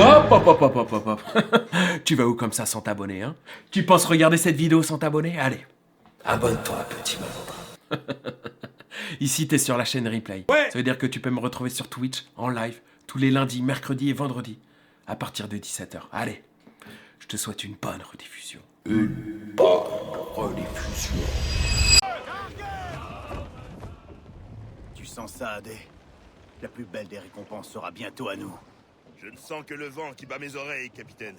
Hop, hop, hop, hop, hop, hop, hop. Tu vas où comme ça sans t'abonner, hein? Tu penses regarder cette vidéo sans t'abonner? Allez, abonne-toi, petit malandrin. Ici, t'es sur la chaîne Replay. Ouais. Ça veut dire que tu peux me retrouver sur Twitch, en live, tous les lundis, mercredis et vendredis, à partir de 17h. Allez, je te souhaite une bonne rediffusion. Une bonne rediffusion. Tu sens ça, Adé? La plus belle des récompenses sera bientôt à nous. Je ne sens que le vent qui bat mes oreilles, capitaine.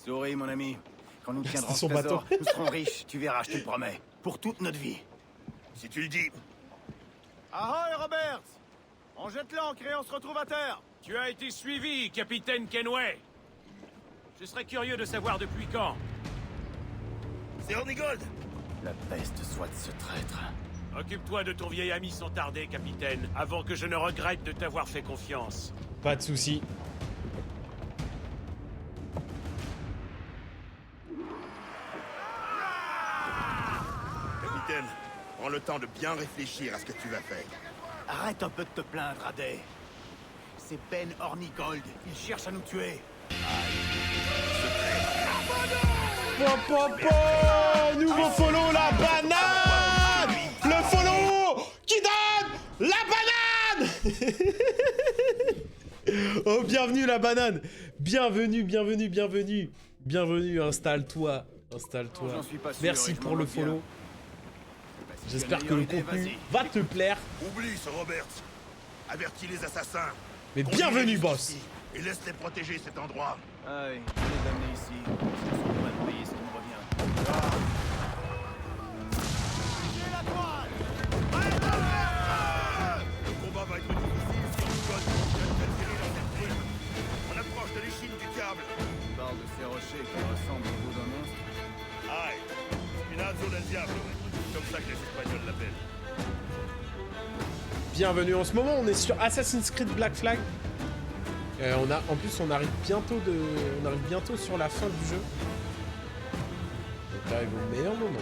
Souris, mon ami. Quand nous tiendrons son ce trésor, bateau. nous serons riches, tu verras, je te le promets. Pour toute notre vie. Si tu le dis. Ahoy, Robert! On jette l'ancre et on se retrouve à terre. Tu as été suivi, capitaine Kenway. Je serais curieux de savoir depuis quand. C'est Hornigold. La peste soit de ce traître. Occupe-toi de ton vieil ami sans tarder, capitaine, avant que je ne regrette de t'avoir fait confiance. Pas de soucis. Capitaine, prends le temps de bien réfléchir à ce que tu vas faire. Arrête un peu de te plaindre, Adé. C'est Ben Hornigold. Il cherche à nous tuer. Popo, nouveau follow, la banane. Le follow qui donne la banane. Oh, bienvenue la banane. Bienvenue, bienvenue, bienvenue. Bienvenue, installe-toi. Installe-toi. J'en suis pas sûr, Merci et je pour m'en le moque bien. follow. Si J'espère tu as que une le meilleure idée, contenu vas-y. va te plaire. Oublie ce Roberts. Avertis les assassins. Mais Conduis-les bienvenue, boss. jusqu'ici Et laisse-les protéger cet endroit. Aïe, je vais les amener ici. Ils sont prêts de payer ce qui me revient. Le combat va être difficile si Hornigold vient de tirer dans cette brume. On approche de l'échine du câble. Tu parles de ces rochers qui ressemblent au dos d'un monstre. Aïe. Spinazzo del Diablo. C'est comme ça que les Espagnols l'appellent. Bienvenue. En ce moment, on est sur Assassin's Creed Black Flag. En plus, on arrive bientôt sur la fin du jeu. Donc, arrive au meilleur moment.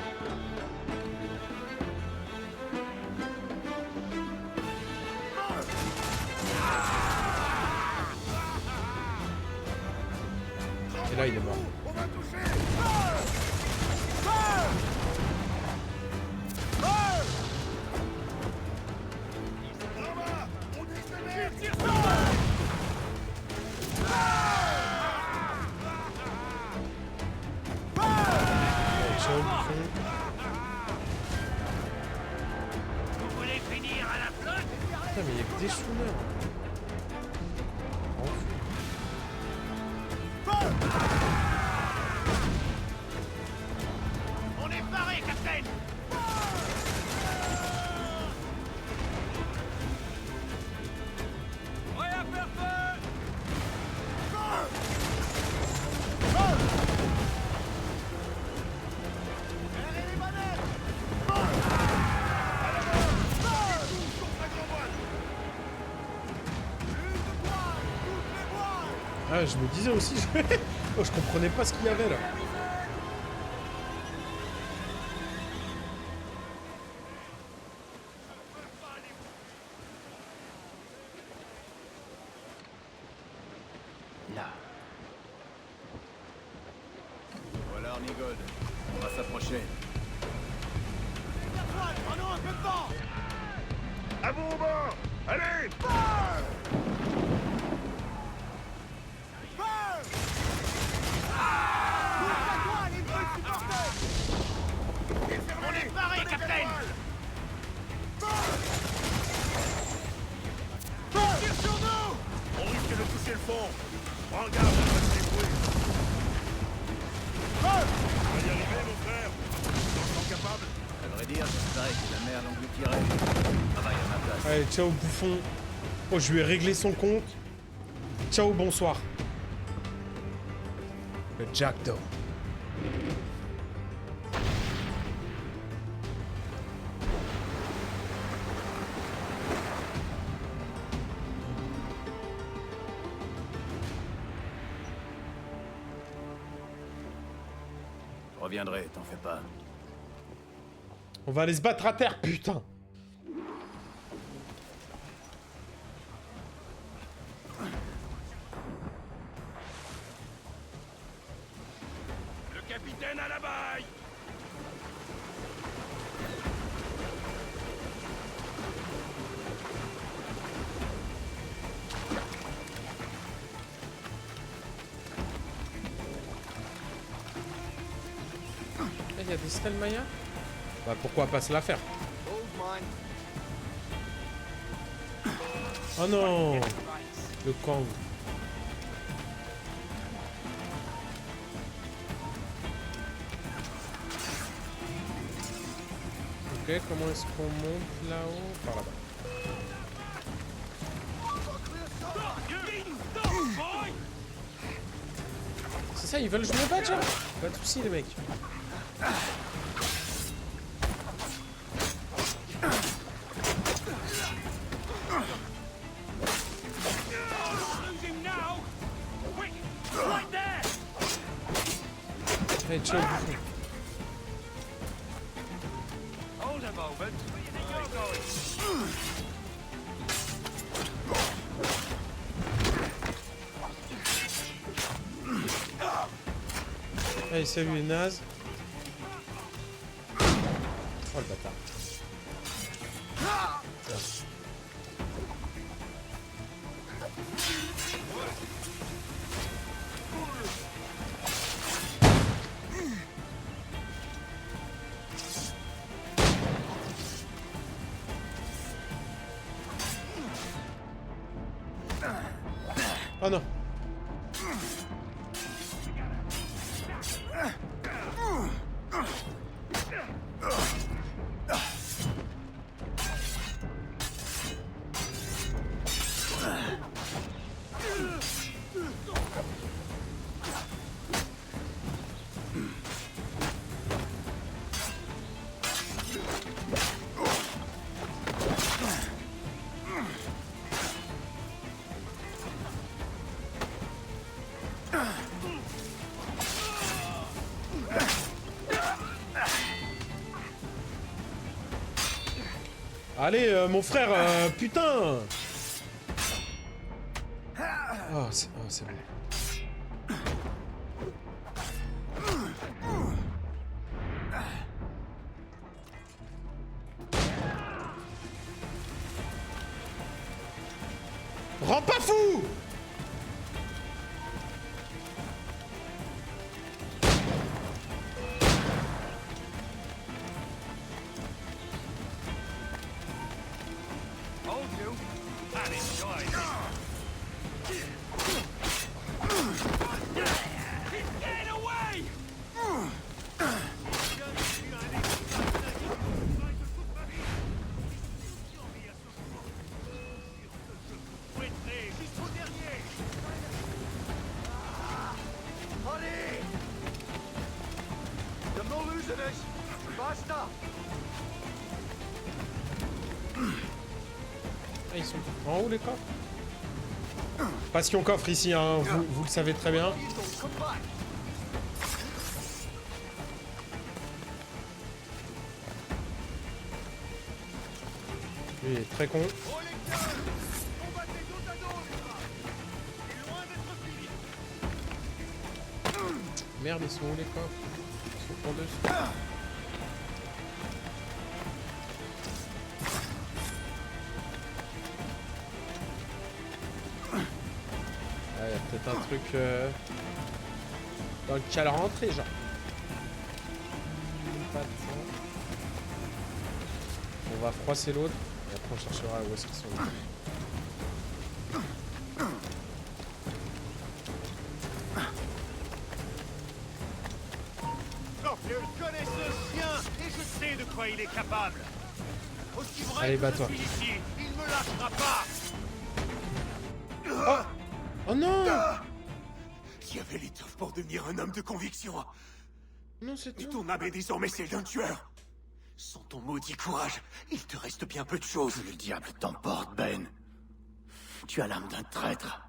Et là, il est mort. Ciao, bouffon. Vous voulez finir à la flotte? Putain, mais il y a que des schooners. On est paré, capitaine. Prêt à faire feu. Ah, je me disais aussi, oh, je comprenais pas ce qu'il y avait là. Là. Voilà Hornigold. On va s'approcher. À vous au bord. Allez. On est paré, capitaine. Tire sur nous. On risque de toucher le fond. Prends garde à ne pas te On va y arriver, mon frère. Ils en sont capables. À vrai dire, j'espérais que la mer l'engloutirait. Travaille à ma place. Allez, ciao bouffon. Oh, je lui ai réglé son compte. Ciao, bonsoir. Le Jackdaw. Je reviendrai, t'en fais pas. On va aller se battre à terre, putain. capitaine à la baille! Il y a des stèles Maya. Bah pourquoi pas se la faire? Oh non, le Kang. Ok, comment est-ce qu'on monte là-haut? Par là-bas. C'est ça, ils veulent que je me batte, genre. Pas de soucis les mecs. Hey, chill, bouffon. Hold a moment. Where do you think you're going? Allez, salut les nazes. Oh le bâtard. Oh non. Allez, mon frère, putain! Oh, c'est bon. Rends pas fou! Hold you and enjoy it. Get away! Allez! De no losers! Basta! Ah, ils sont en haut les coffres? Passion coffre ici, hein, vous le savez très bien. Lui il est très con. Merde, ils sont où les coffres? Ils sont pour dessus. Ah, y a peut-être un truc dans lequel rentrer, genre. Pas de temps. On va froisser l'autre et après on cherchera où est-ce qu'ils sont. Je connais ce chien et je sais de quoi il est capable. Aussi vrai Allez, que bats-toi. je suis ici, il me lâchera pas. Oh! Oh non! Qui avait l'étoffe pour devenir un homme de conviction. Non, c'est Et tout. ton âme est désormais celle d'un tueur. Sans ton maudit courage, il te reste bien peu de choses. Le diable t'emporte, Ben. Tu as l'âme d'un traître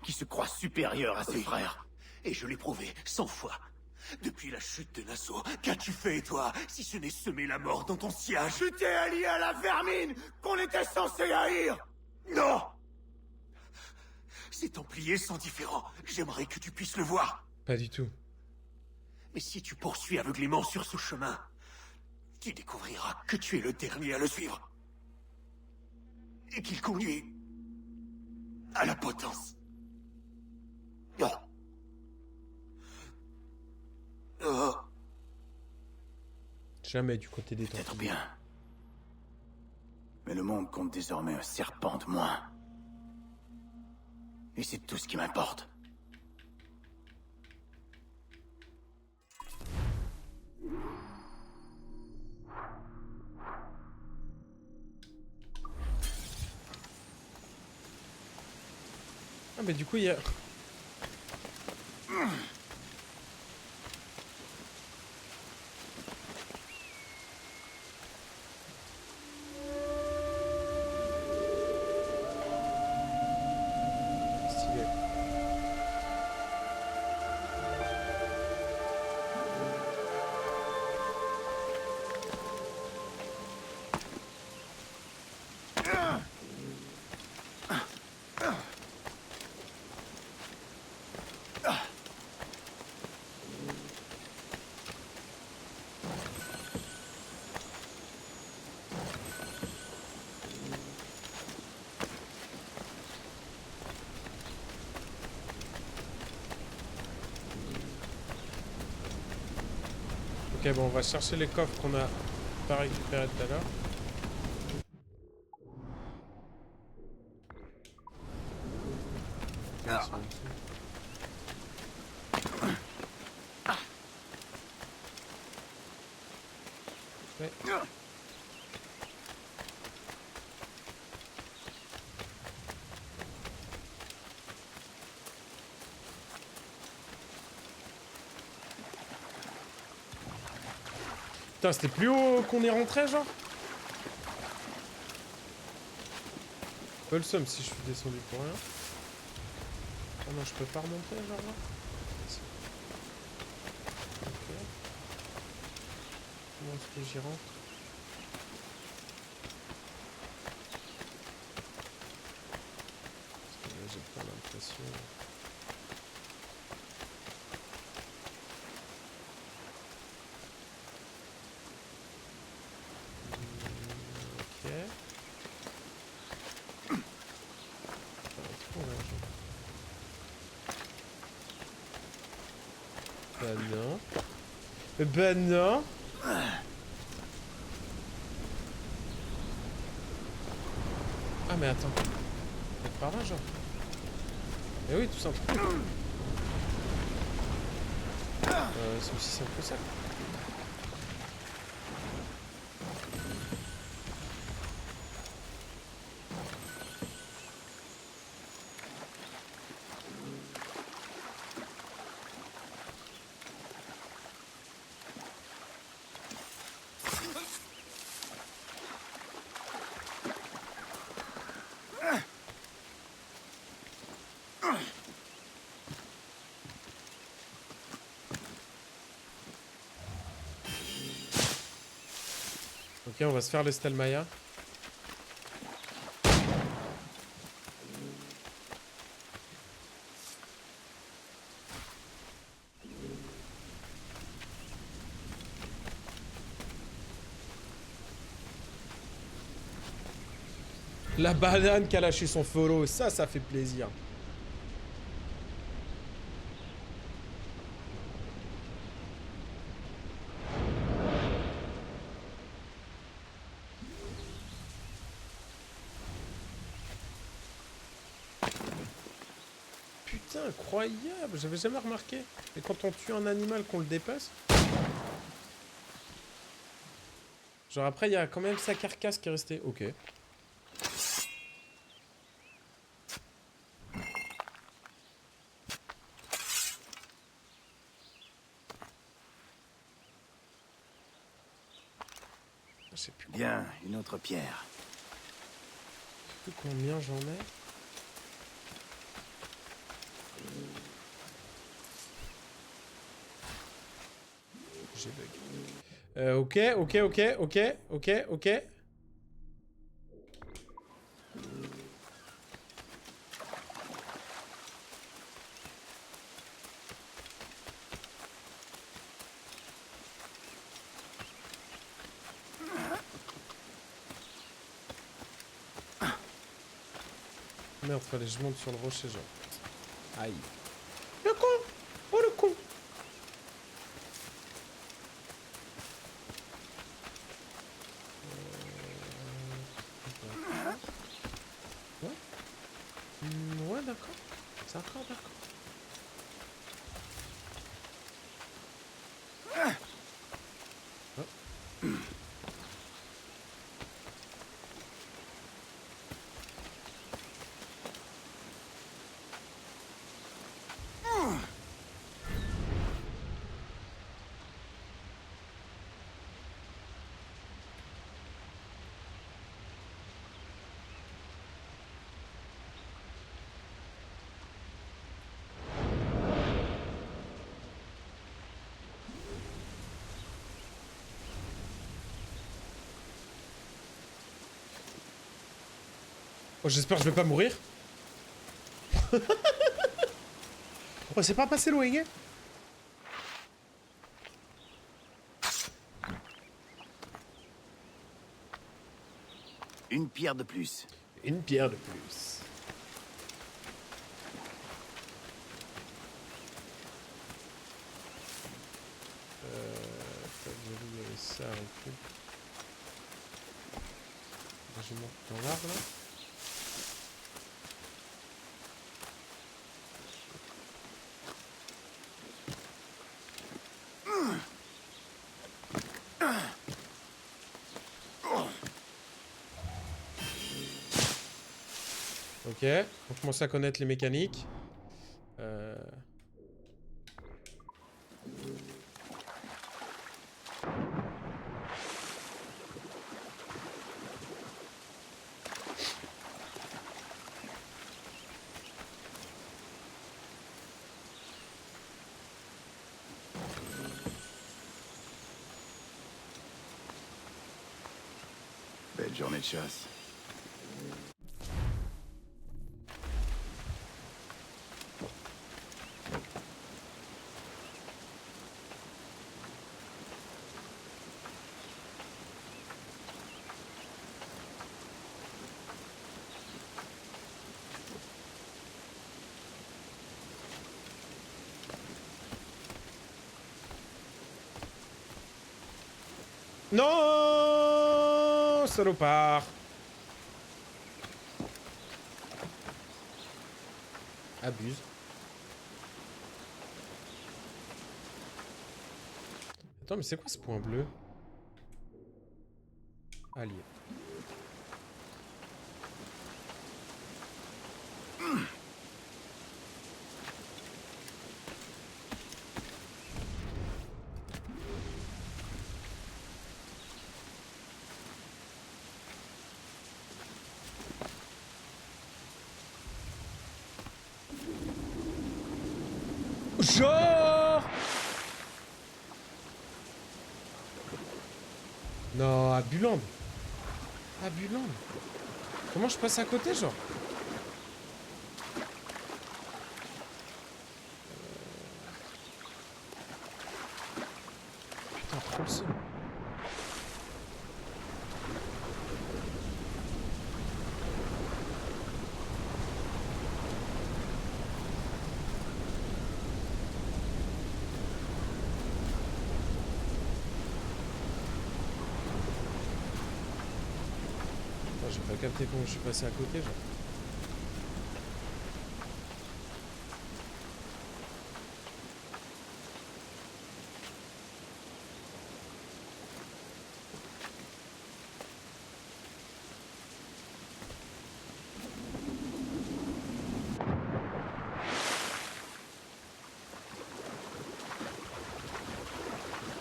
qui se croit supérieur à ses frères. Et je l'ai prouvé 100 fois. Depuis la chute de Nassau, qu'as-tu fait, toi, si ce n'est semer la mort dans ton siège? Tu t'es allié à la vermine qu'on était censé haïr! Non! Ces Templiers sont différents. J'aimerais que tu puisses le voir. Pas du tout. Mais si tu poursuis aveuglément sur ce chemin, tu découvriras que tu es le dernier à le suivre. Et qu'il conduit à la potence. Oh. Oh. Jamais du côté des temps. Peut-être bien. Mais le monde compte désormais un serpent de moins. Et c'est tout ce qui m'importe. Ah mais du coup il y a... Stylé. Ok, bon, on va chercher les coffres qu'on a pas récupérés tout à l'heure. Ouais. Putain, c'était plus haut qu'on est rentré, genre? Peu le somme si je suis descendu pour rien. Ah non, je peux pas remonter, genre là? Si. Ok. Comment est-ce que j'y rentre? Parce que là, j'ai pas l'impression... Ok. Bah non. Bah non. Ah mais attends. Peut-être par là genre. Mais oui, tout simplement. C'est aussi simple que ça. Ok, on va se faire l'Estel Maya. La banane qui a lâché son follow, ça fait plaisir. Putain, incroyable, j'avais jamais remarqué. Et quand on tue un animal qu'on le dépasse... Genre après, il y a quand même sa carcasse qui est restée. Ok. Je sais plus Bien, une autre pierre. combien j'en ai. J'ai bug. Ok. Merde, fallait que je monte sur le rocher, genre. Aïe. Le con! Oh, le con! Ouais. Ouais, d'accord. D'accord, d'accord. Oh, j'espère que je vais pas mourir. Oh, c'est pas passé loin, hein? Une pierre de plus. Une pierre de plus. Il y avait ça, ok. Je monte dans l'arbre, là. Ok, on commence à connaître les mécaniques. Belle journée de chasse. Non, salopard. Abuse. Attends, mais c'est quoi ce point bleu? Allié. Genre! Non, à Buland. À Buland. Comment je passe à côté, genre? Putain, trop le seum. J'ai pas capté comment je suis passé à côté, genre.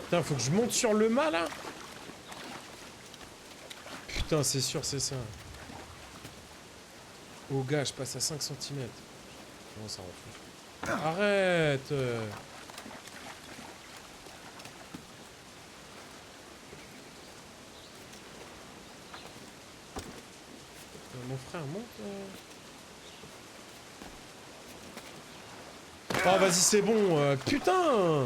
Putain, faut que je monte sur le mât, là. Putain, c'est sûr, c'est ça. Oh, gars, je passe à 5 cm. Non, ça refait. Arrête. Mon frère, monte. Oh, vas-y, c'est bon. Putain.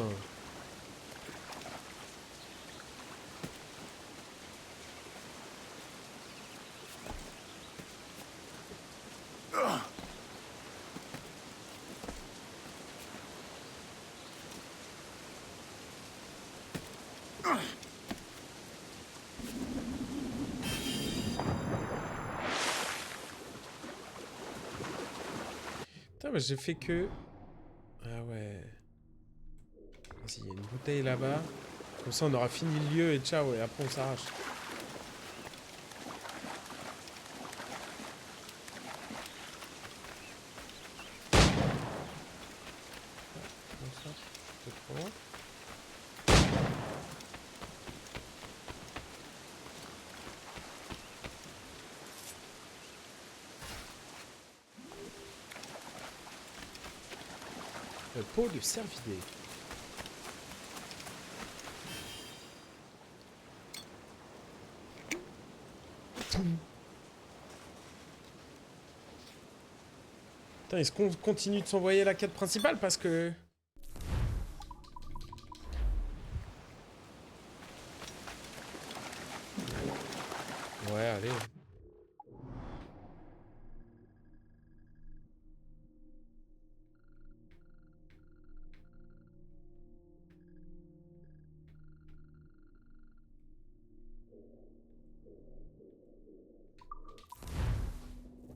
Putain, mais j'ai fait que... Ah ouais. Vas-y, il y a une bouteille là-bas. Comme ça, on aura fini le lieu et ciao, et après on s'arrache. Comme ça, c'est trop loin. Le pot de cervidé. Putain, est-ce qu'on continue de s'envoyer la quête principale parce que... Ouais, allez.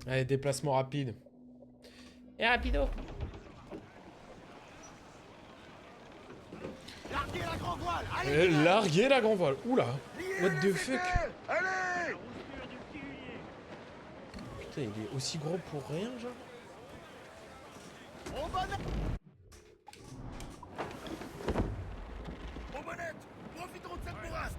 Allez, déplacement rapide. Et rapido. Larguez la grand voile. Et larguer la grand voile. Oula. What the fuck. Allez! Putain, il est aussi gros pour rien, genre. Aux manettes! Profitons de cette bourrasque!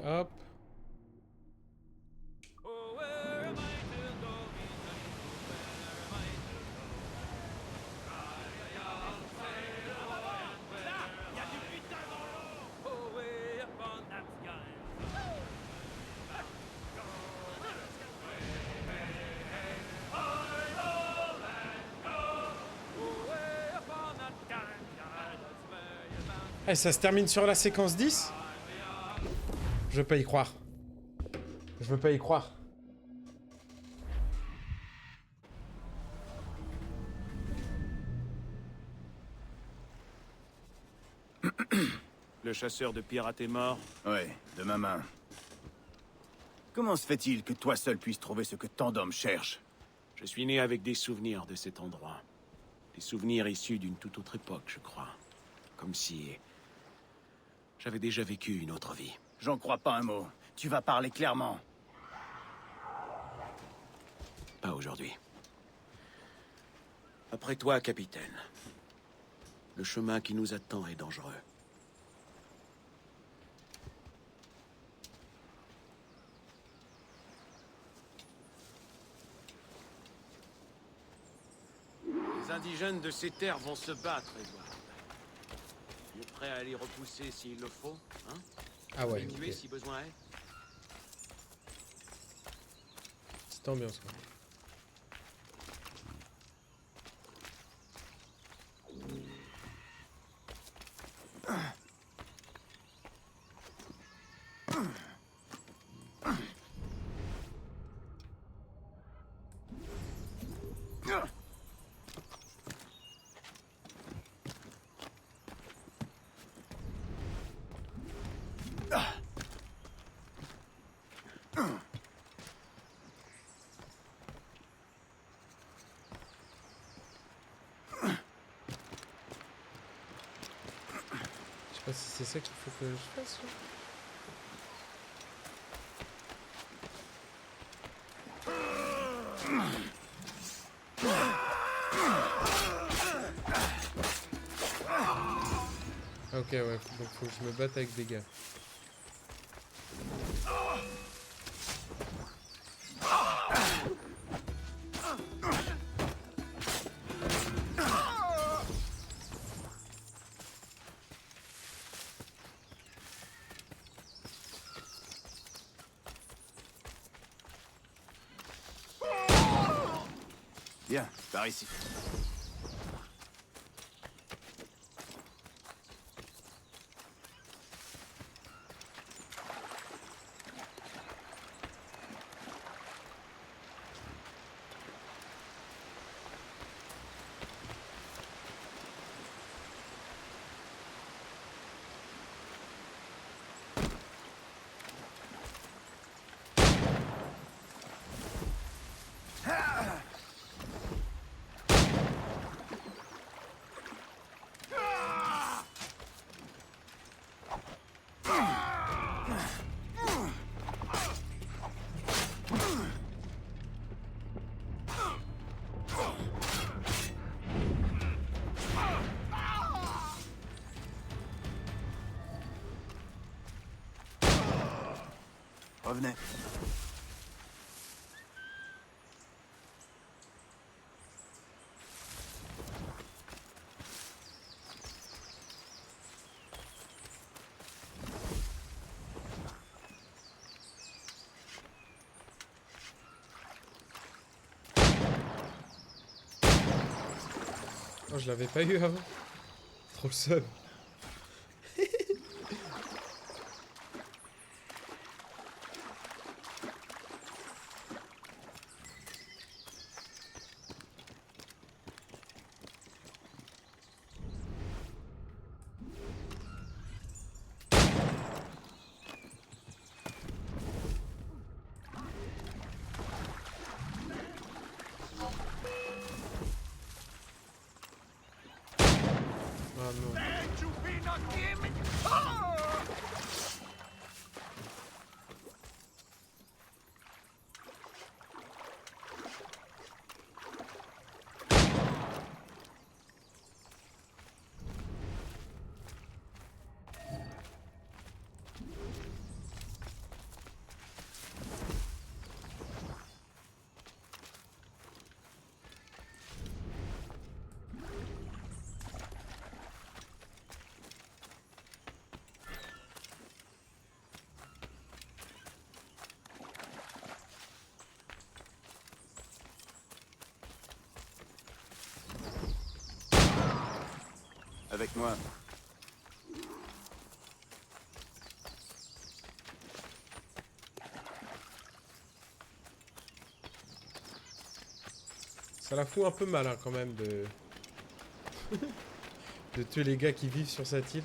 Hop. Eh, ça se termine sur la séquence 10 ? Je veux pas y croire. Je veux pas y croire. Le chasseur de pirates est mort. Ouais, de ma main. Comment se fait-il que toi seul puisses trouver ce que tant d'hommes cherchent? Je suis né avec des souvenirs de cet endroit. Des souvenirs issus d'une toute autre époque, je crois. Comme si... j'avais déjà vécu une autre vie. J'en crois pas un mot. Tu vas parler clairement. Pas aujourd'hui. Après toi, capitaine. Le chemin qui nous attend est dangereux. Les indigènes de ces terres vont se battre, Edward. Tu es prêt à les repousser s'il le faut, hein? Ah ouais, Les tuer ok. si besoin est? Petite ambiance, quoi. Je sais pas si c'est ça qu'il faut que je fasse. Là. Ok, ouais, donc faut que je me batte avec des gars. Viens, par ici. Revenez. Oh, je l'avais pas eu avant. Trop le seum. Ah non. Avec moi. Ça la fout un peu mal hein, quand même de... de tuer les gars qui vivent sur cette île.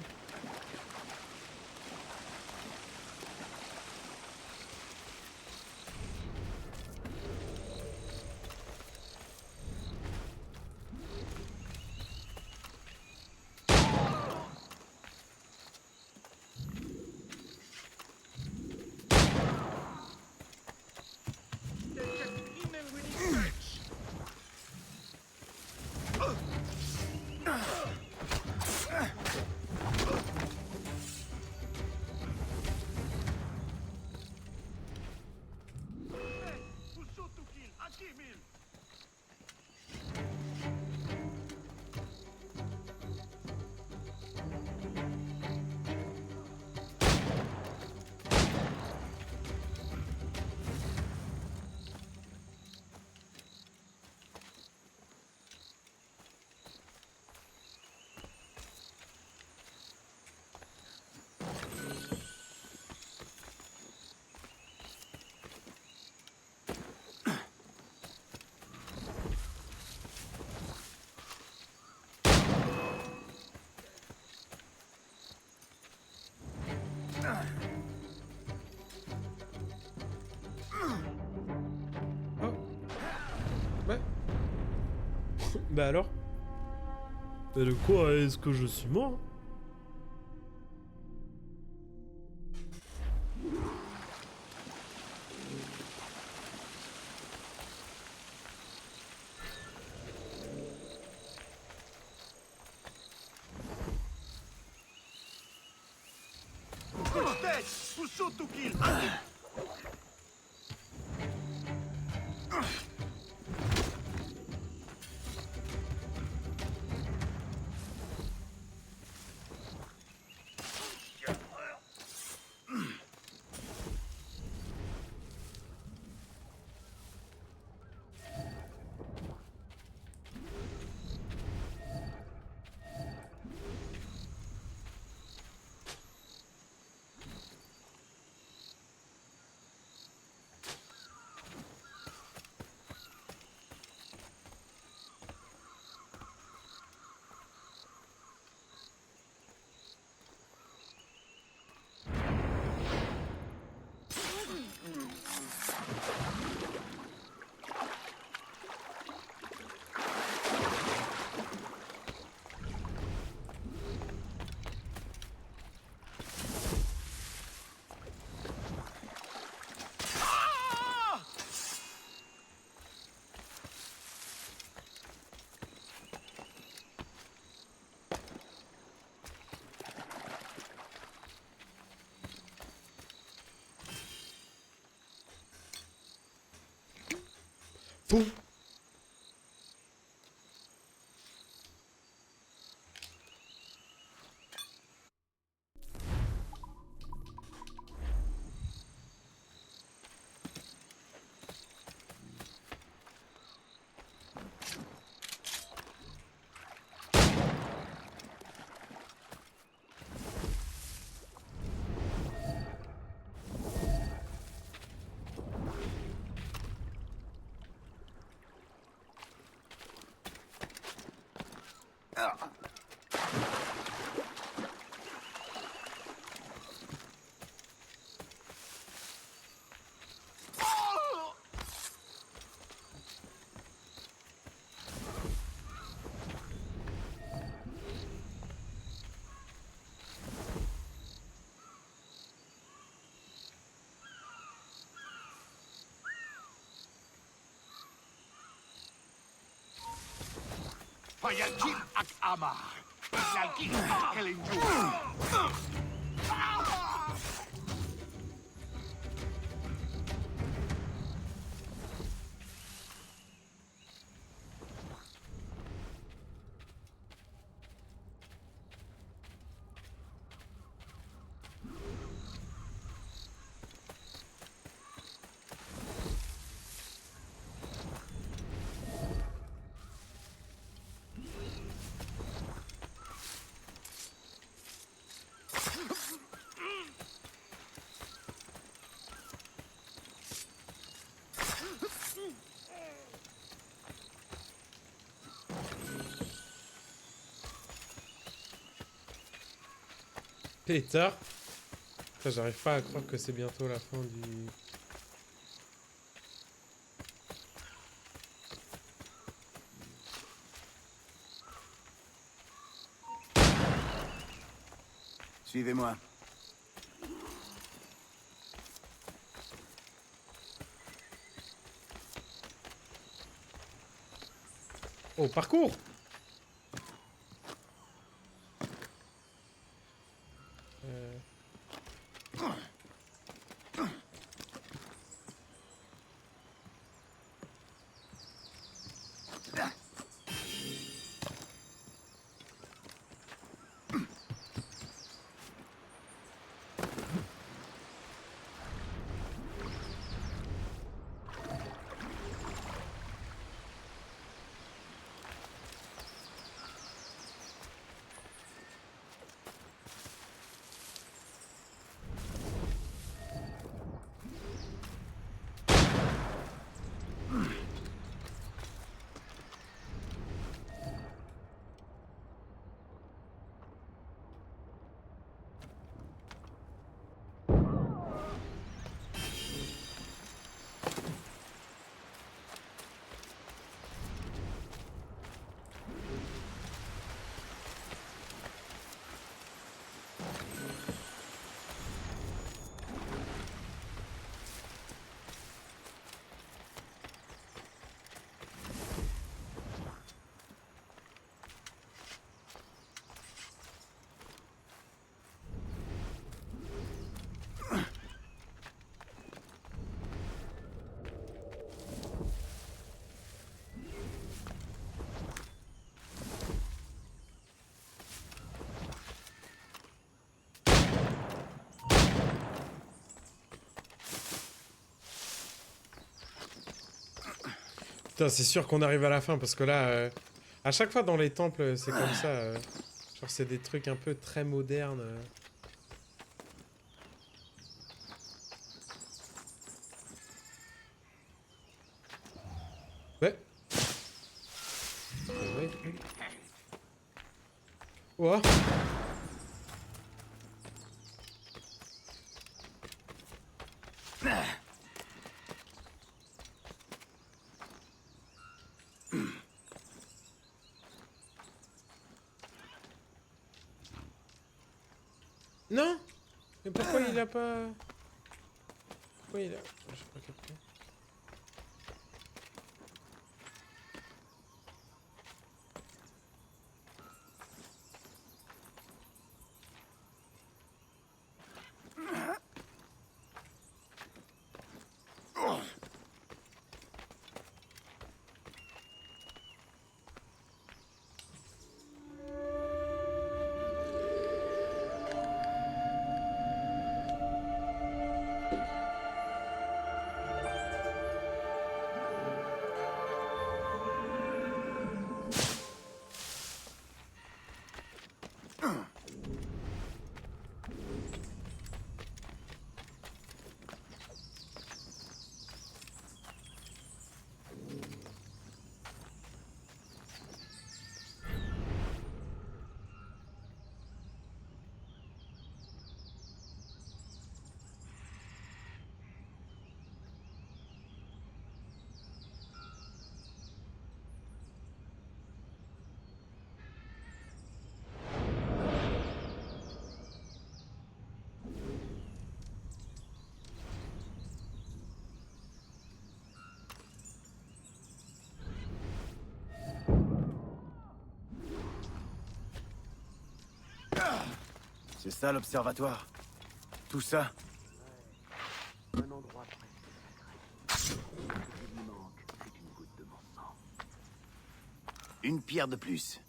Ouais. Bah alors? Mais de quoi est-ce que je suis mort? Boum. Payalki ak ama. Payalki Elinju. Peter. Putain, j'arrive pas à croire que c'est bientôt la fin du... Suivez-moi. Oh, parcours. Putain, c'est sûr qu'on arrive à la fin, parce que là, à chaque fois dans les temples, c'est comme ça. Genre, c'est des trucs un peu très modernes. Ouais. Ouais. Ouah. Non. Mais pourquoi il a pas... Pourquoi il a... J'ai pas capté. C'est ça l'observatoire? Tout ça? Un endroit presque secret. Ce qui lui manque, c'est une goutte de mon sang. Une pierre de plus.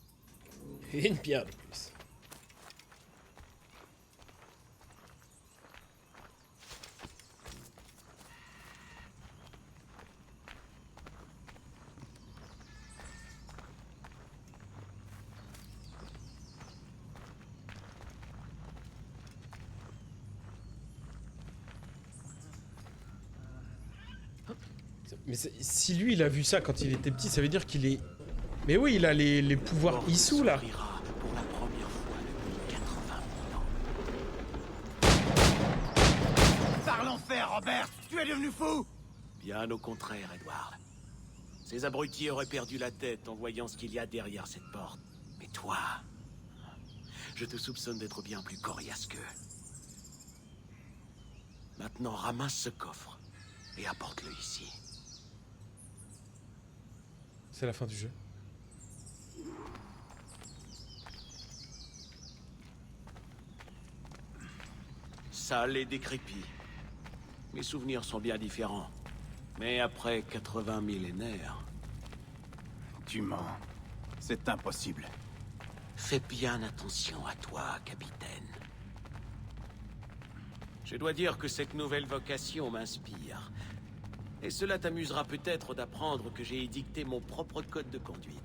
Et une pierre de plus. Mais si lui il a vu ça quand il était petit, ça veut dire qu'il est... Mais oui, il a les pouvoirs Issou là. S'ouvrira pour la première fois depuis 80 000 ans. Par l'enfer, Robert! Tu es devenu fou! Bien au contraire, Edward. Ces abrutis auraient perdu la tête en voyant ce qu'il y a derrière cette porte. Mais toi, je te soupçonne d'être bien plus coriace qu'eux. Maintenant, ramasse ce coffre et apporte-le ici. C'est la fin du jeu. Sale et décrépit. Mes souvenirs sont bien différents. Mais après 80 millénaires, Tu mens. C'est impossible. fais bien attention à toi, capitaine. Je dois dire que cette nouvelle vocation m'inspire. Et cela t'amusera peut-être d'apprendre que j'ai édicté mon propre code de conduite.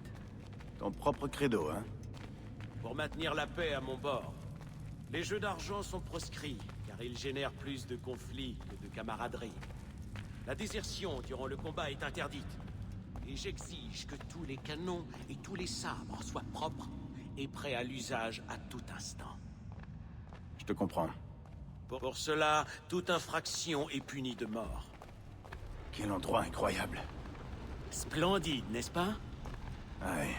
Ton propre credo, hein? Pour maintenir la paix à mon bord. Les jeux d'argent sont proscrits, car ils génèrent plus de conflits que de camaraderie. La désertion durant le combat est interdite. Et j'exige que tous les canons et tous les sabres soient propres et prêts à l'usage à tout instant. Je te comprends. Pour cela, toute infraction est punie de mort. Quel endroit incroyable. Splendide, n'est-ce pas? Ouais.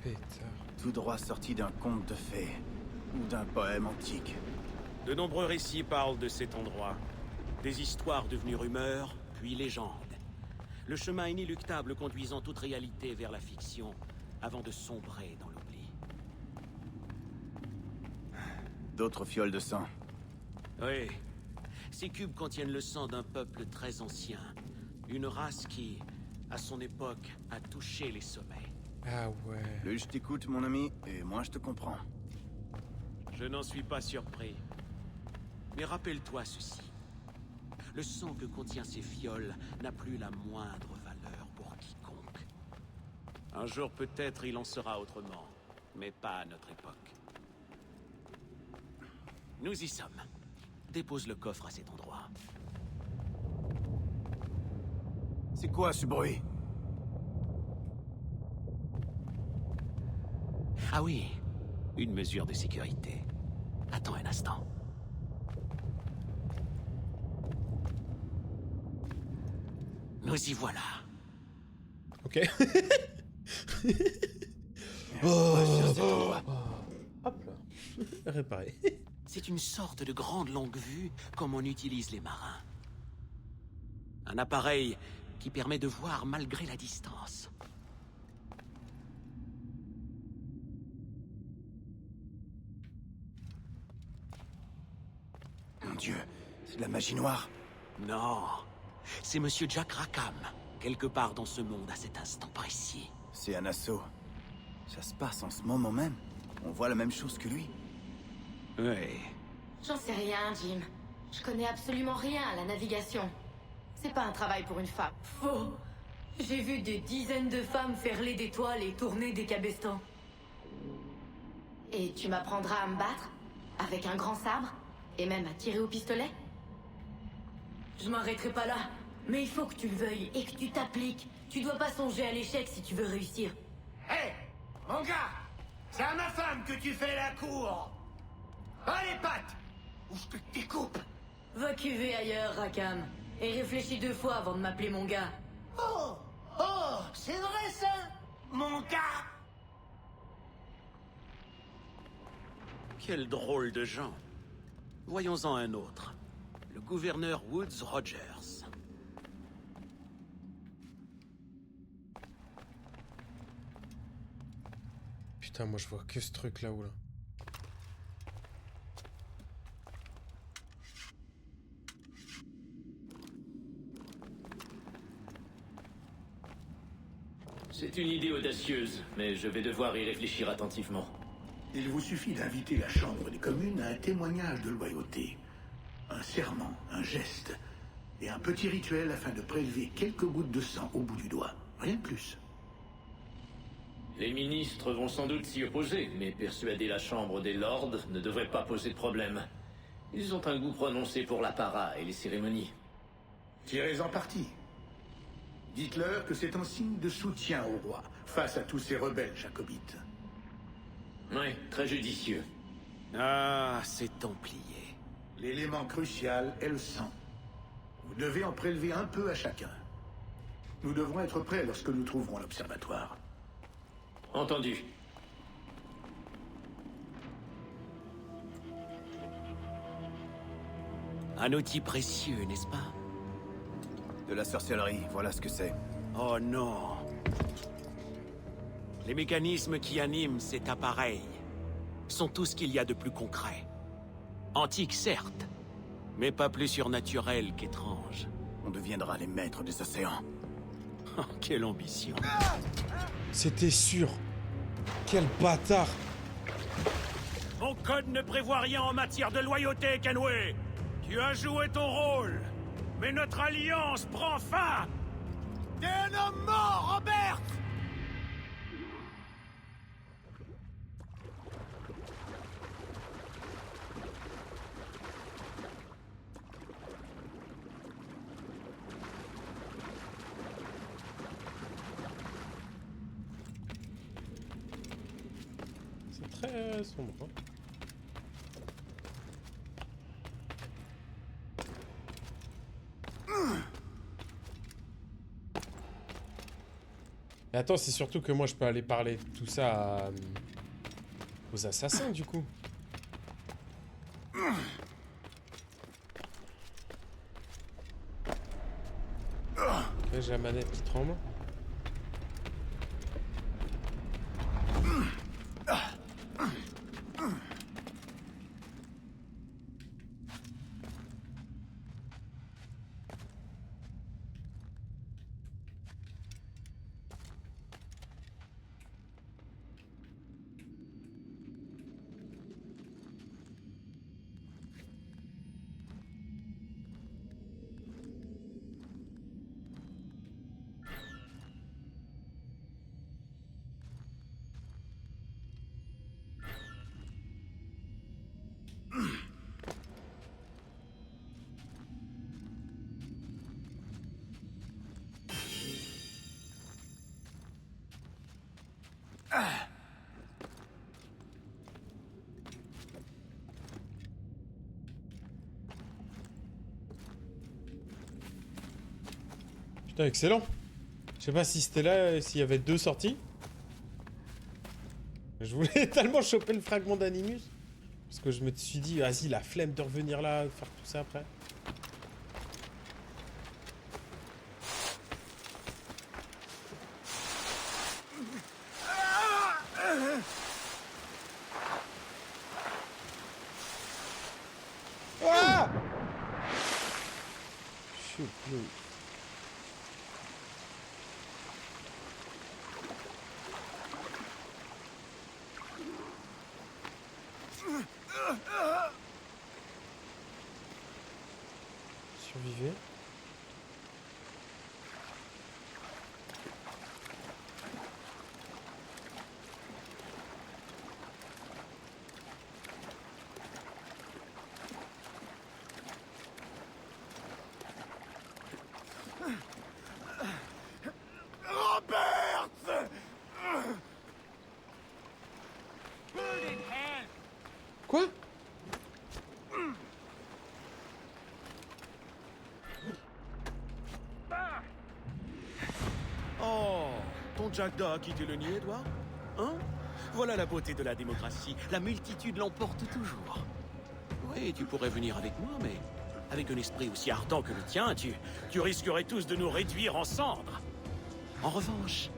Pétard. Tout droit sorti d'un conte de fées. Ou d'un poème antique. De nombreux récits parlent de cet endroit. Des histoires devenues rumeurs, puis légendes. Le chemin inéluctable conduisant toute réalité vers la fiction, avant de sombrer dans l'oubli. D'autres fioles de sang. Oui. Ces cubes contiennent le sang d'un peuple très ancien. Une race qui, à son époque, a touché les sommets. Ah ouais. Plus je t'écoute, mon ami, et moins je te comprends. Je n'en suis pas surpris. Mais rappelle-toi ceci. Le sang que contient ces fioles n'a plus la moindre valeur pour quiconque. Un jour peut-être il en sera autrement, mais pas à notre époque. Nous y sommes. Dépose le coffre à cet endroit. C'est quoi ce bruit? Ah oui, une mesure de sécurité. Attends un instant. Nous y voilà. Ok. Hop là. Réparé. C'est une sorte de grande longue vue comme on utilise les marins. Un appareil qui permet de voir malgré la distance. Mon Dieu, c'est de la magie noire. Non, c'est Monsieur Jack Rackham, quelque part dans ce monde à cet instant précis. C'est un assaut. Ça se passe en ce moment même. On voit la même chose que lui. Oui. J'en sais rien, Jim. Je connais absolument rien à la navigation. C'est pas un travail pour une femme. Faux. J'ai vu des dizaines de femmes ferler des toiles et tourner des cabestans. Et tu m'apprendras à me battre? Avec un grand sabre? Et même à tirer au pistolet? Je m'arrêterai pas là. Mais il faut que tu le veuilles et que tu t'appliques. Tu dois pas songer à l'échec si tu veux réussir. Hé, mon gars! C'est à ma femme que tu fais la cour! Allez, pattes! Ou je te découpe! Va cuver ailleurs, Rackham. Et réfléchis 2 fois avant de m'appeler mon gars. Oh! Oh! C'est vrai, ça! Mon gars! Quel drôle de gens. Voyons-en un autre. Le gouverneur Woods Rogers. Putain, moi je vois que ce truc là-haut là. C'est une idée audacieuse, mais je vais devoir y réfléchir attentivement. Il vous suffit d'inviter la Chambre des communes à un témoignage de loyauté. Un serment, un geste, et un petit rituel afin de prélever quelques gouttes de sang au bout du doigt. Rien de plus. Les ministres vont sans doute s'y opposer, mais persuader la Chambre des Lords ne devrait pas poser de problème. Ils ont un goût prononcé pour l'apparat et les cérémonies. Tirez-en parti. Dites-leur que c'est un signe de soutien au roi, face à tous ces rebelles jacobites. Oui, très judicieux. Ah, ces Templiers. L'élément crucial est le sang. Vous devez en prélever un peu à chacun. Nous devrons être prêts lorsque nous trouverons l'observatoire. Entendu. Un outil précieux, n'est-ce pas? De la sorcellerie, voilà ce que c'est. Oh non. Les mécanismes qui animent cet appareil sont tout ce qu'il y a de plus concret. Antique, certes, mais pas plus surnaturel qu'étrange. On deviendra les maîtres des océans. Oh, quelle ambition. C'était sûr. Quel bâtard. Mon code ne prévoit rien en matière de loyauté, Kenway. Tu as joué ton rôle, mais notre alliance prend fin. T'es un homme mort, Robert. C'est très sombre. Hein. Mais attends, c'est surtout que moi je peux aller parler de tout ça aux assassins du coup. Ok, j'ai la manette qui tremble. Putain, excellent. Je sais pas si c'était là, s'il y avait deux sorties. Je voulais tellement choper le fragment d'Animus. Parce que je me suis dit, vas-y, la flemme de revenir là, faire tout ça après. Ah! Shoot, no. Survivez. Robert! Quoi? Oh, ton Jackdaw a quitté le nid, Edward? Hein? Voilà la beauté de la démocratie. La multitude l'emporte toujours. Oui, tu pourrais venir avec moi, mais avec un esprit aussi ardent que le tien, tu risquerais tous de nous réduire en cendres. En revanche,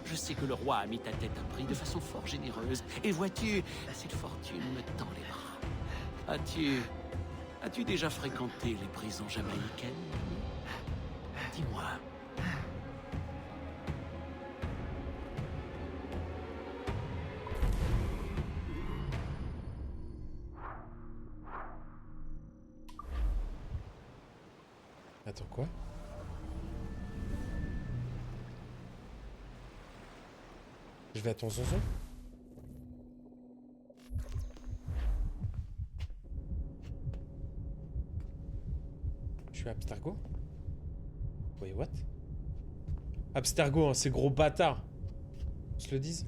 je sais que le roi a mis ta tête à prix de façon fort généreuse. Et vois-tu, cette fortune me tend les bras. As-tu déjà fréquenté les prisons jamaïcaines? Dis-moi. Attends, quoi? Je vais à ton zonzon? Je suis à Abstergo? Wait, what? Abstergo, hein, ces gros bâtards. On se le dise?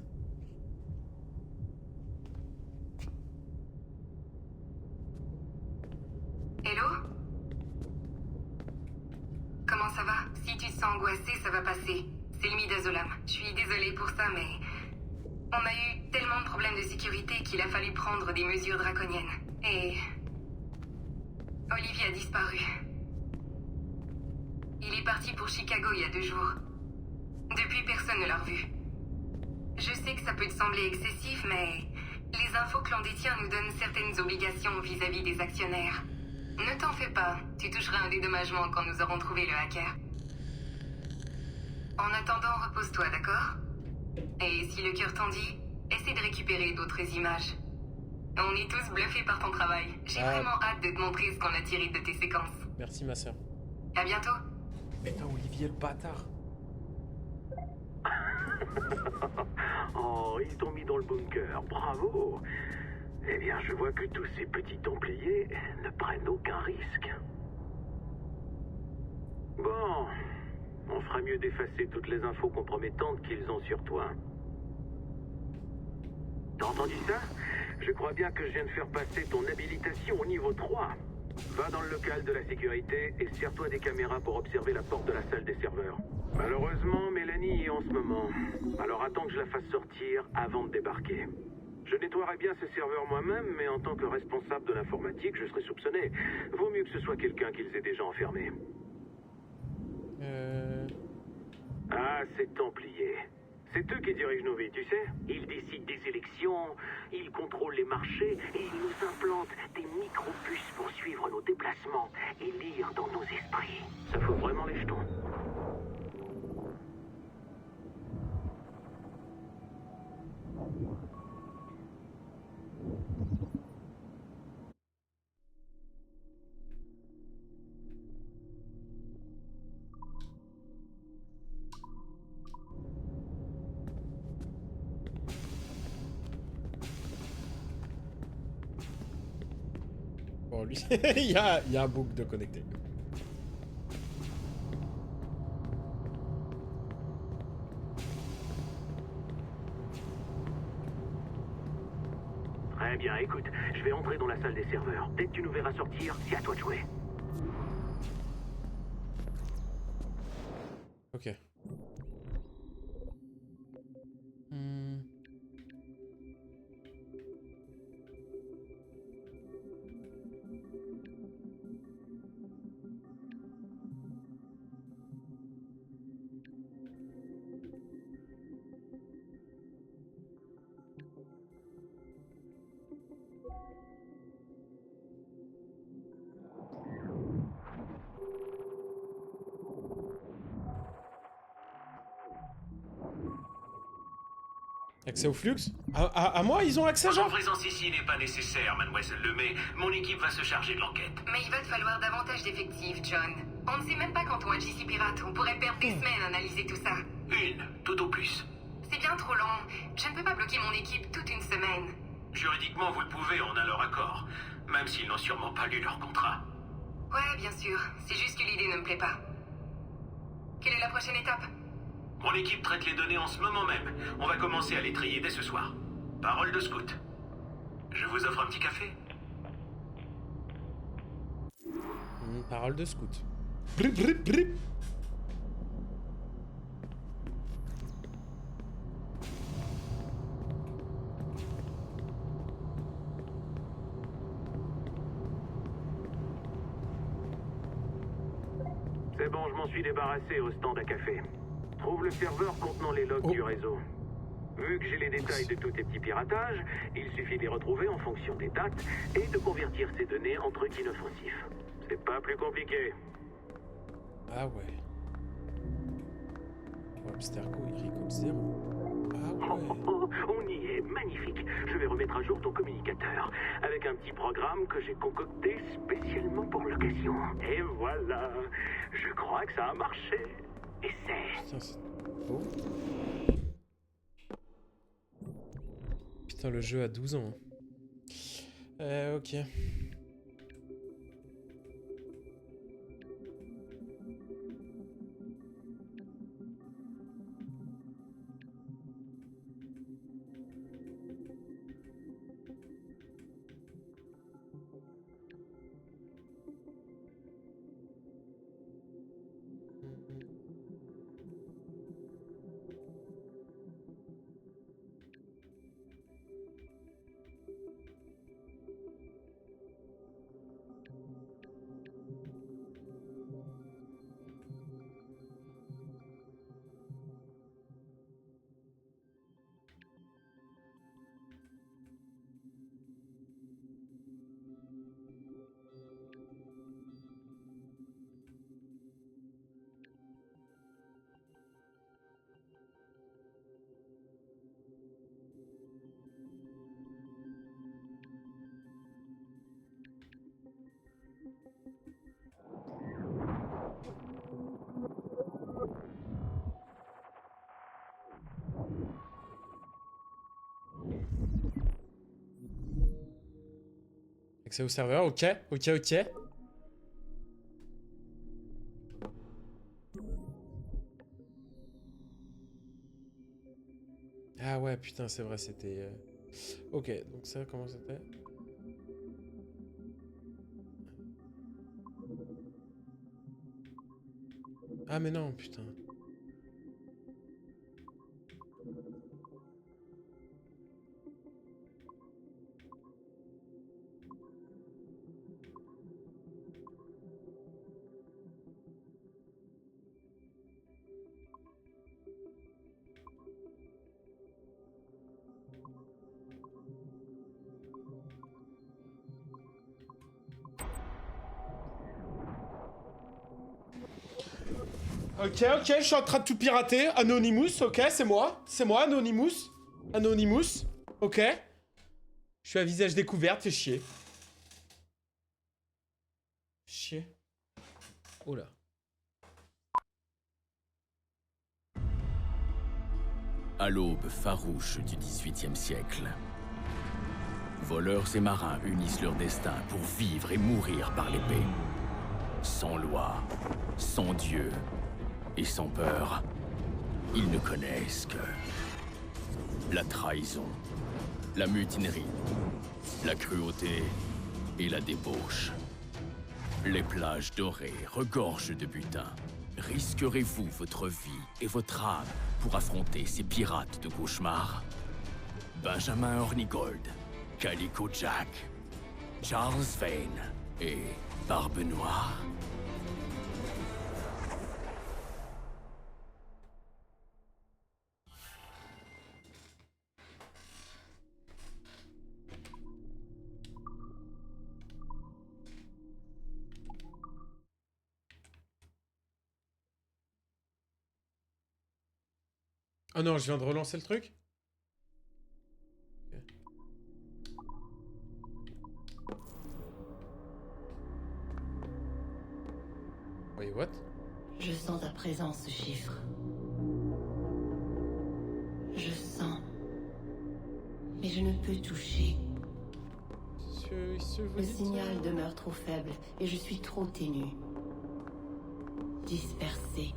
Hello? Comment ça va? Si tu te sens angoissé, ça va passer. C'est l'imidazolam. Je suis désolée pour ça, mais... On a eu tellement de problèmes de sécurité qu'il a fallu prendre des mesures draconiennes. Et... Olivier a disparu. Il est parti pour Chicago il y a 2 jours. Depuis, personne ne l'a revu. Je sais que ça peut te sembler excessif, mais... Les infos que l'on détient nous donnent certaines obligations vis-à-vis des actionnaires. Ne t'en fais pas, tu toucheras un dédommagement quand nous aurons trouvé le hacker. En attendant, repose-toi, d'accord? Et si le cœur t'en dit, essaie de récupérer d'autres images. On est tous bluffés par ton travail. J'ai vraiment hâte de te montrer ce qu'on a tiré de tes séquences. Merci, ma sœur. À bientôt. Putain, Olivier, le bâtard. Oh, ils t'ont mis dans le bunker, bravo. Eh bien, je vois que tous ces petits Templiers ne prennent aucun risque. Bon, on fera mieux d'effacer toutes les infos compromettantes qu'ils ont sur toi. T'as entendu ça? Je crois bien que je viens de faire passer ton habilitation au niveau 3. Va dans le local de la sécurité et sers-toi des caméras pour observer la porte de la salle des serveurs. Malheureusement, Mélanie y est en ce moment. Alors attends que je la fasse sortir avant de débarquer. Je nettoierai bien ces serveurs moi-même, mais en tant que responsable de l'informatique, je serai soupçonné. Vaut mieux que ce soit quelqu'un qui les ait déjà enfermés. Ah, ces Templiers. C'est eux qui dirigent nos vies, tu sais. Ils décident des élections, ils contrôlent les marchés et ils nous implantent des micro-puces pour suivre nos déplacements et lire dans nos esprits. Ça fout vraiment les jetons. Bon, lui, il y a un bouc de connecté. Très bien, écoute, je vais entrer dans la salle des serveurs. Dès que tu nous verras sortir, c'est à toi de jouer. Ok. Accès au flux? À moi, ils ont accès, genre? Votre présence ici n'est pas nécessaire, mademoiselle Lemay. Mon équipe va se charger de l'enquête. Mais il va te falloir davantage d'effectifs, John. On ne sait même pas quand on agit si pirate. On pourrait perdre des semaines à analyser tout ça. Une, tout au plus. C'est bien trop long. Je ne peux pas bloquer mon équipe toute une semaine. Juridiquement, vous le pouvez, on a leur accord. Même s'ils n'ont sûrement pas lu leur contrat. Ouais, bien sûr. C'est juste que l'idée ne me plaît pas. Quelle est la prochaine étape? Mon équipe traite les données en ce moment même. On va commencer à les trier dès ce soir. Parole de scout. Je vous offre un petit café. Parole de scout. Brip, brip, brip. C'est bon, je m'en suis débarrassé au stand à café. Trouve le serveur contenant les logs du réseau. Vu que j'ai les détails de tous tes petits piratages, il suffit de les retrouver en fonction des dates et de convertir ces données en trucs inoffensifs. C'est pas plus compliqué. Ah ouais. Abstergo, il rigole zéro. Ah ouais. On y est, magnifique. Je vais remettre à jour ton communicateur avec un petit programme que j'ai concocté spécialement pour l'occasion. Et voilà, je crois que ça a marché. Essaie. Putain, c'est beau. Putain, le jeu a 12 ans. Ok. Accès au serveur, ok. Ah ouais, putain, c'est vrai, c'était... Ok, donc ça, comment c'était? Ah mais non, putain. Ok, je suis en train de tout pirater. Anonymous, ok, c'est moi, Anonymous. Ok. Je suis à visage découvert, fais chier. Oh là. À l'aube farouche du XVIIIe siècle, voleurs et marins unissent leur destin pour vivre et mourir par l'épée. Sans loi, sans Dieu et sans peur, ils ne connaissent que la trahison, la mutinerie, la cruauté et la débauche. Les plages dorées regorgent de butin. Risquerez-vous votre vie et votre âme pour affronter ces pirates de cauchemar? Benjamin Hornigold, Calico Jack, Charles Vane et Barbe Noire. Oh non, je viens de relancer le truc. Wait, what? Je sens ta présence, ce chiffre. Je sens. Mais je ne peux toucher. Le signal demeure trop faible et je suis trop ténue. Dispersée.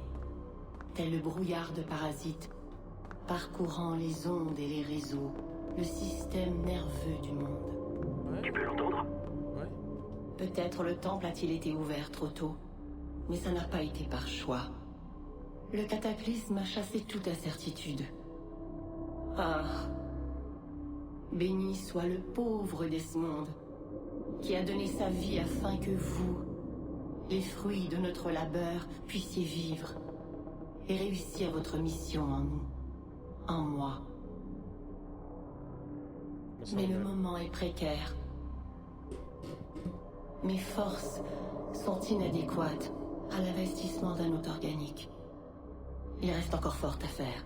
Tel le brouillard de parasites, parcourant les ondes et les réseaux, le système nerveux du monde. Tu peux l'entendre? Ouais. Peut-être le temple a-t-il été ouvert trop tôt, mais ça n'a pas été par choix. Le cataclysme a chassé toute incertitude. Ah, béni soit le pauvre Desmond, qui a donné sa vie afin que vous, les fruits de notre labeur, puissiez vivre et réussir votre mission en nous, en moi. Mais le moment est précaire. Mes forces sont inadéquates à l'investissement d'un hôte organique. Il reste encore fort à faire.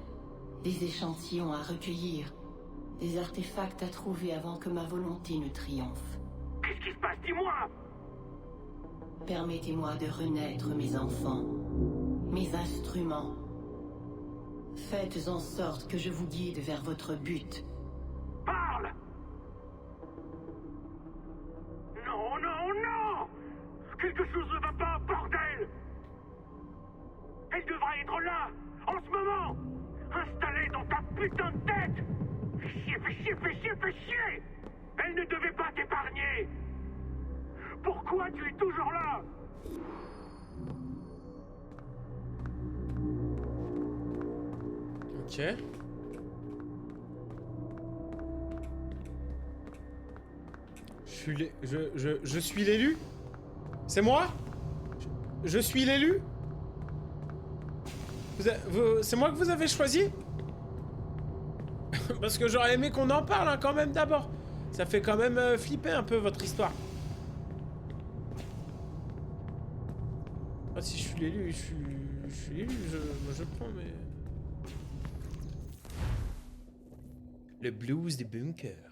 Des échantillons à recueillir. Des artefacts à trouver avant que ma volonté ne triomphe. Qu'est-ce qui se passe? Dis-moi! Permettez-moi de renaître, mes enfants. Mes instruments. Faites en sorte que je vous guide vers votre but. Parle! Non, non, non! Quelque chose ne va pas, bordel! Elle devrait être là, en ce moment! Installée dans ta putain de tête! Fais chier, fais chier, fais chier, fais chier! Elle ne devait pas t'épargner! Pourquoi tu es toujours là? Ok. Je suis l'élu? C'est moi? Je suis l'élu? C'est moi que vous avez choisi? Parce que j'aurais aimé qu'on en parle hein, quand même d'abord. Ça fait quand même flipper un peu votre histoire. Ah, si je suis l'élu, je suis l'élu, je prends mais... Le blues des bunkers.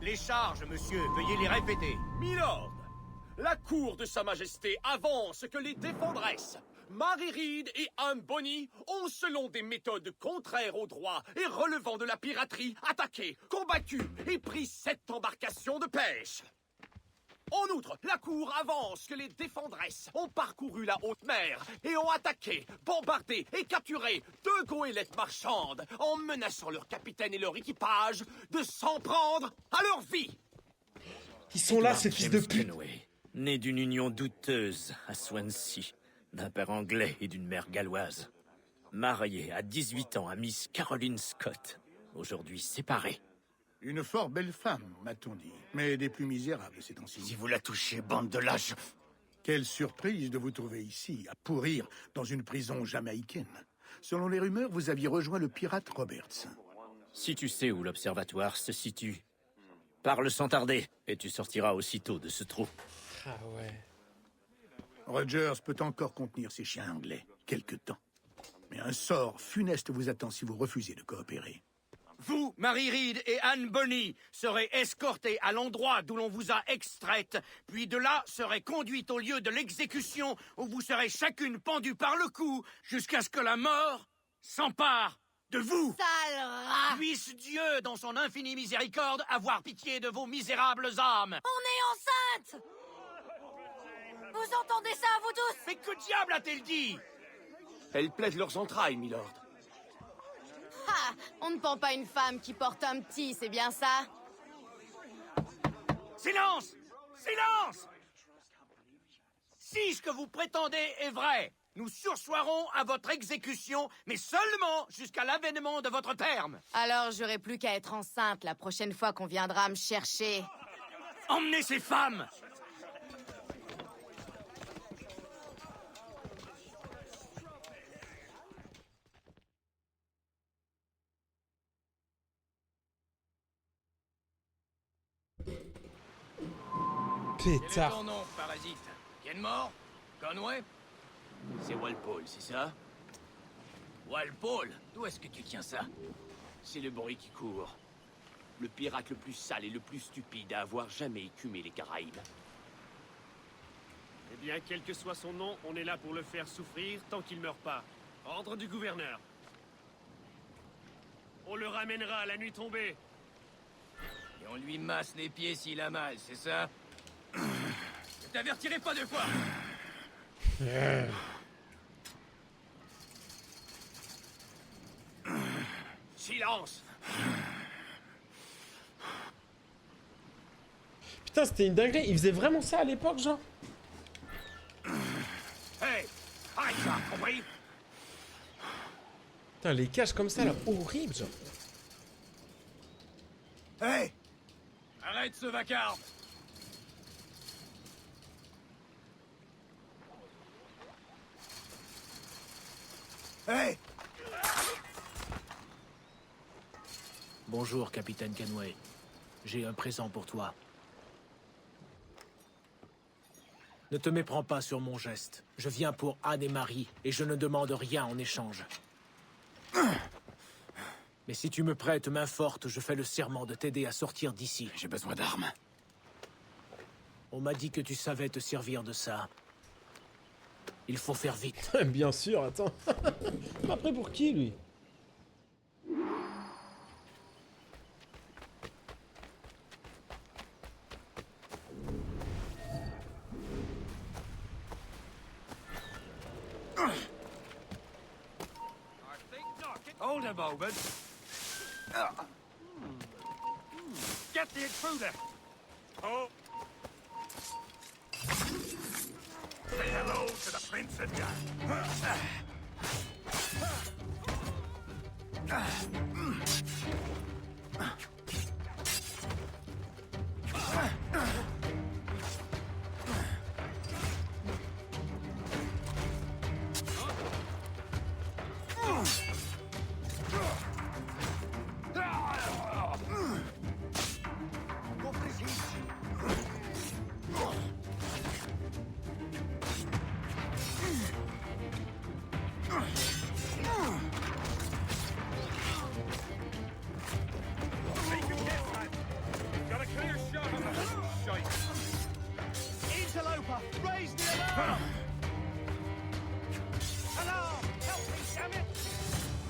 Les charges, monsieur, veuillez les répéter. Milord, la cour de Sa Majesté avance que les défendresses, Mary Reed et Anne Bonny, ont, selon des méthodes contraires au droit et relevant de la piraterie, attaqué, combattu et pris 7 embarcations de pêche. En outre, la cour avance que les défendresses ont parcouru la haute mer et ont attaqué, bombardé et capturé 2 goélettes marchandes en menaçant leur capitaine et leur équipage de s'en prendre à leur vie. Ils sont là, ces fils de pute. Kenway, né d'une union douteuse à Swansea, d'un père anglais et d'une mère galloise. Marié à 18 ans à Miss Caroline Scott, aujourd'hui séparé. Une fort belle femme, m'a-t-on dit, mais des plus misérables ces temps-ci. Si vous la touchez, bande de lâches. Quelle surprise de vous trouver ici, à pourrir dans une prison jamaïcaine. Selon les rumeurs, vous aviez rejoint le pirate Roberts. Si tu sais où l'observatoire se situe, parle sans tarder, et tu sortiras aussitôt de ce trou. Ah ouais. Rogers peut encore contenir ses chiens anglais, quelque temps. Mais un sort funeste vous attend si vous refusez de coopérer. Vous, Mary Reed et Anne Bonny, serez escortés à l'endroit d'où l'on vous a extraite, puis de là serez conduites au lieu de l'exécution, où vous serez chacune pendue par le cou, jusqu'à ce que la mort s'empare de vous. Sale rat! Puisse Dieu, dans son infinie miséricorde, avoir pitié de vos misérables âmes. On est enceinte! Vous entendez ça, vous tous? Mais que diable a-t-elle dit? Elles plaident leurs entrailles, milord. Ah! On ne pend pas une femme qui porte un petit, c'est bien ça? Silence! Silence! Si ce que vous prétendez est vrai, nous sursoirons à votre exécution, mais seulement jusqu'à l'avènement de votre terme. Alors j'aurai plus qu'à être enceinte la prochaine fois qu'on viendra me chercher. Emmenez ces femmes! Pétard. Ton nom, parasite. Kenmore? Conway? C'est Walpole, c'est ça? Walpole? D'où est-ce que tu tiens ça? C'est le bruit qui court. Le pirate le plus sale et le plus stupide à avoir jamais écumé les Caraïbes. Eh bien, quel que soit son nom, on est là pour le faire souffrir tant qu'il meurt pas. Ordre du gouverneur. On le ramènera à la nuit tombée. Et on lui masse les pieds s'il a mal, c'est ça? Je t'avertirai pas 2 fois. Silence. Putain, c'était une dinguerie. Ils faisaient vraiment ça à l'époque, genre? Hey, arrête ça, compris? Putain, les cages comme ça, là, horrible, genre. Hey! Arrête ce vacarme. Hey! Bonjour, capitaine Kenway. J'ai un présent pour toi. Ne te méprends pas sur mon geste. Je viens pour Anne et Marie, et je ne demande rien en échange. Mais si tu me prêtes main forte, je fais le serment de t'aider à sortir d'ici. J'ai besoin d'armes. On m'a dit que tu savais te servir de ça. Il faut faire vite. Bien sûr, attends. Pas prêt pour qui, lui? Hold a moment. Get the intruder. Oh. Say hello to the prince and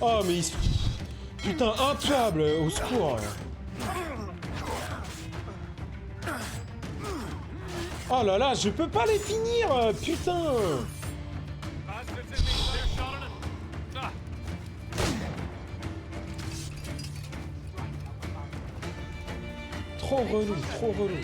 Oh, mais il... Putain, intuable, au secours. Oh là là, je peux pas les finir, putain. Trop relou, trop relou.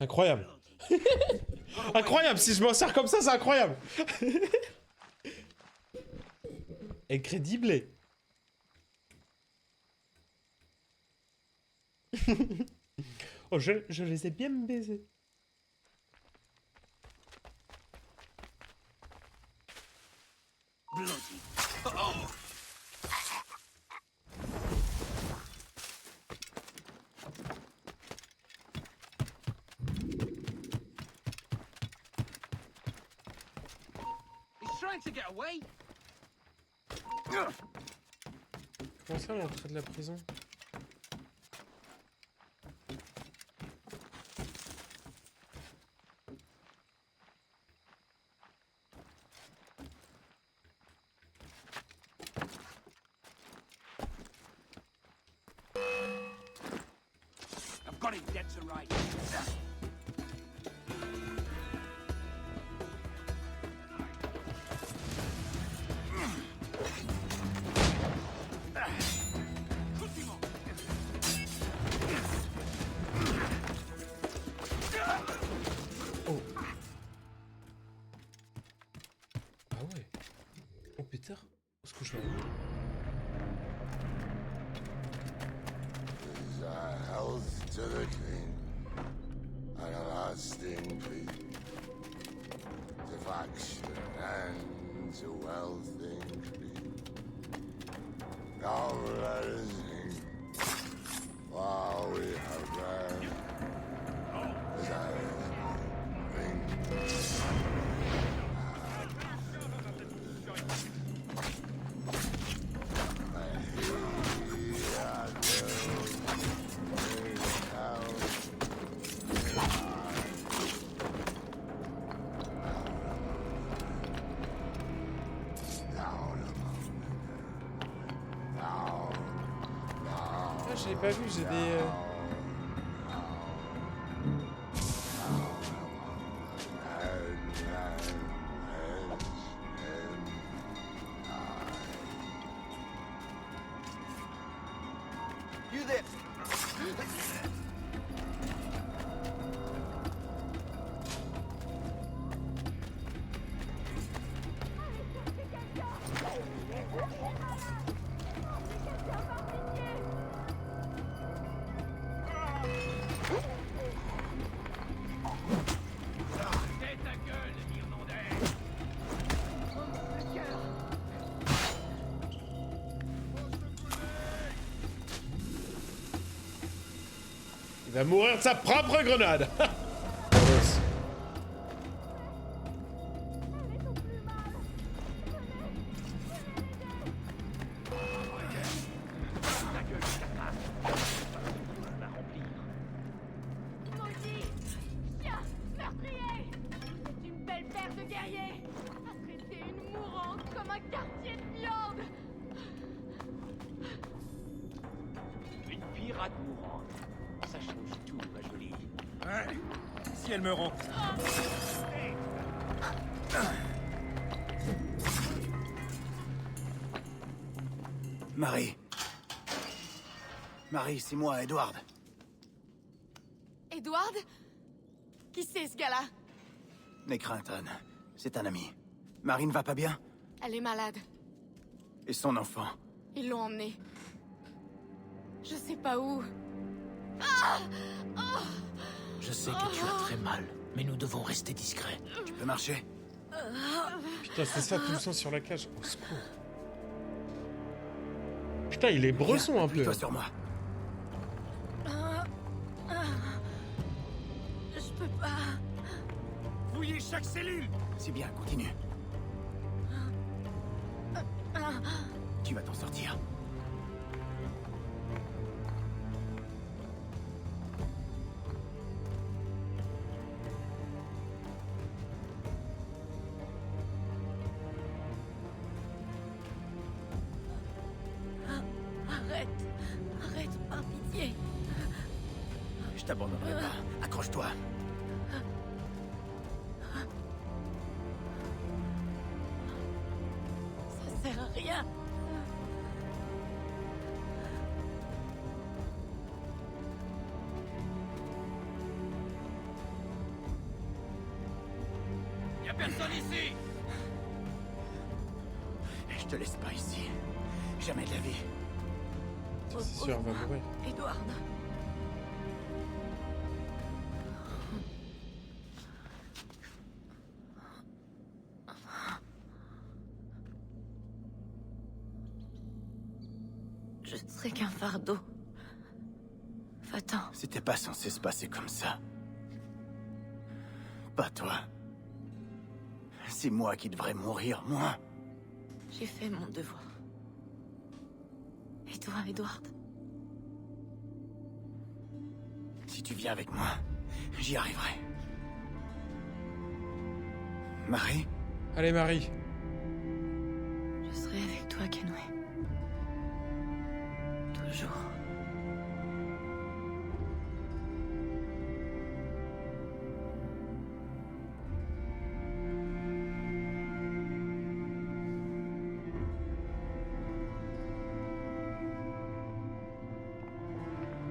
Incroyable. Incroyable, si je m'en sers comme ça, c'est incroyable. Incrédible. Oh, je les ai bien baisés. To get away. Comment ça, l'entrée de la prison? I've got him dead to rights. touche là. Is our health to the king, and a lasting peace, to faction and to wealth increase. Now let us sing, while we have breath, as I ring. Ah, je l'ai pas vu, j'ai des... You there. Il va mourir de sa propre grenade. Maudit chien meurtrier! C'est une belle paire de guerriers! À traiter une mourante comme un quartier de viande! Une pirate mourante. Ça change tout, ma jolie. Ouais, si elle me rend. Marie. Marie, c'est moi, Edward. Edward? Qui c'est ce gars-là? Nick Renton, c'est un ami. Marie ne va pas bien? Elle est malade. Et son enfant? Ils l'ont emmenée. Je sais pas où. Ah! Oh! Je sais que tu as très mal, mais nous devons rester discrets. Tu peux marcher? Putain, c'est ça tout le sang sur la cage. Au secours. Putain, il est bresson un peu. Toi sur moi. Je peux pas. Fouillez chaque cellule. C'est bien, continue. Tu vas t'en sortir. Arrête, par pitié. Je t'abandonnerai pas. Accroche-toi. Ça sert à rien. Y'a personne ici. Je te laisse pas ici. Jamais de la vie. C'est sûr, elle va mourir. Edward. Je serai qu'un fardeau. Va-t'en. C'était pas censé se passer comme ça. Pas toi. C'est moi qui devrais mourir, moi. J'ai fait mon devoir. Et toi, Edward? Si tu viens avec moi, j'y arriverai. Marie? Allez, Marie. Je serai avec toi, Kenway. Toujours.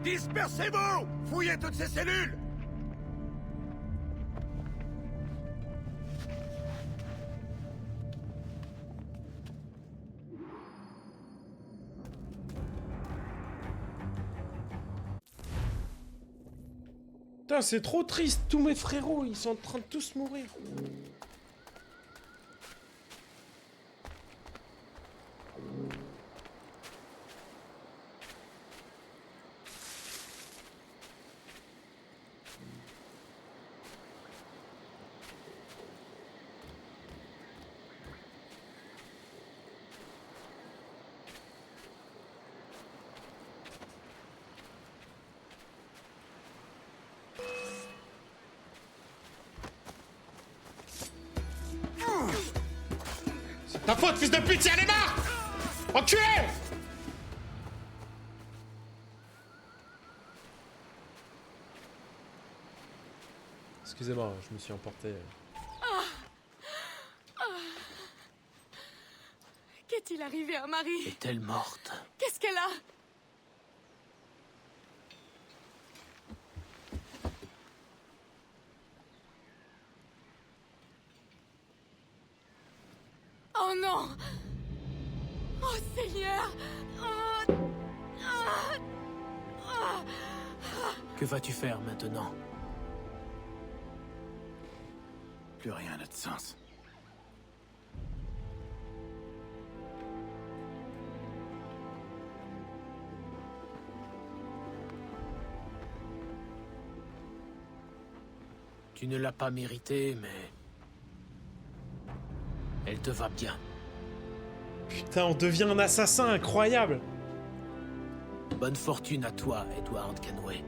Dispersez-vous! Fouillez toutes ces cellules! Putain, c'est trop triste. Tous mes frérots, ils sont en train de tous mourir. C'est ta faute, fils de pute, si elle est morte! Enculé! Excusez-moi, je me suis emporté. Qu'est-il arrivé à Marie? Est-elle morte? Qu'est-ce qu'elle a? Oh non! Oh Seigneur! Que vas-tu faire maintenant? Plus rien n'a de sens. Tu ne l'as pas mérité, mais... elle te va bien. Putain, on devient un assassin incroyable! Bonne fortune à toi, Edward Kenway.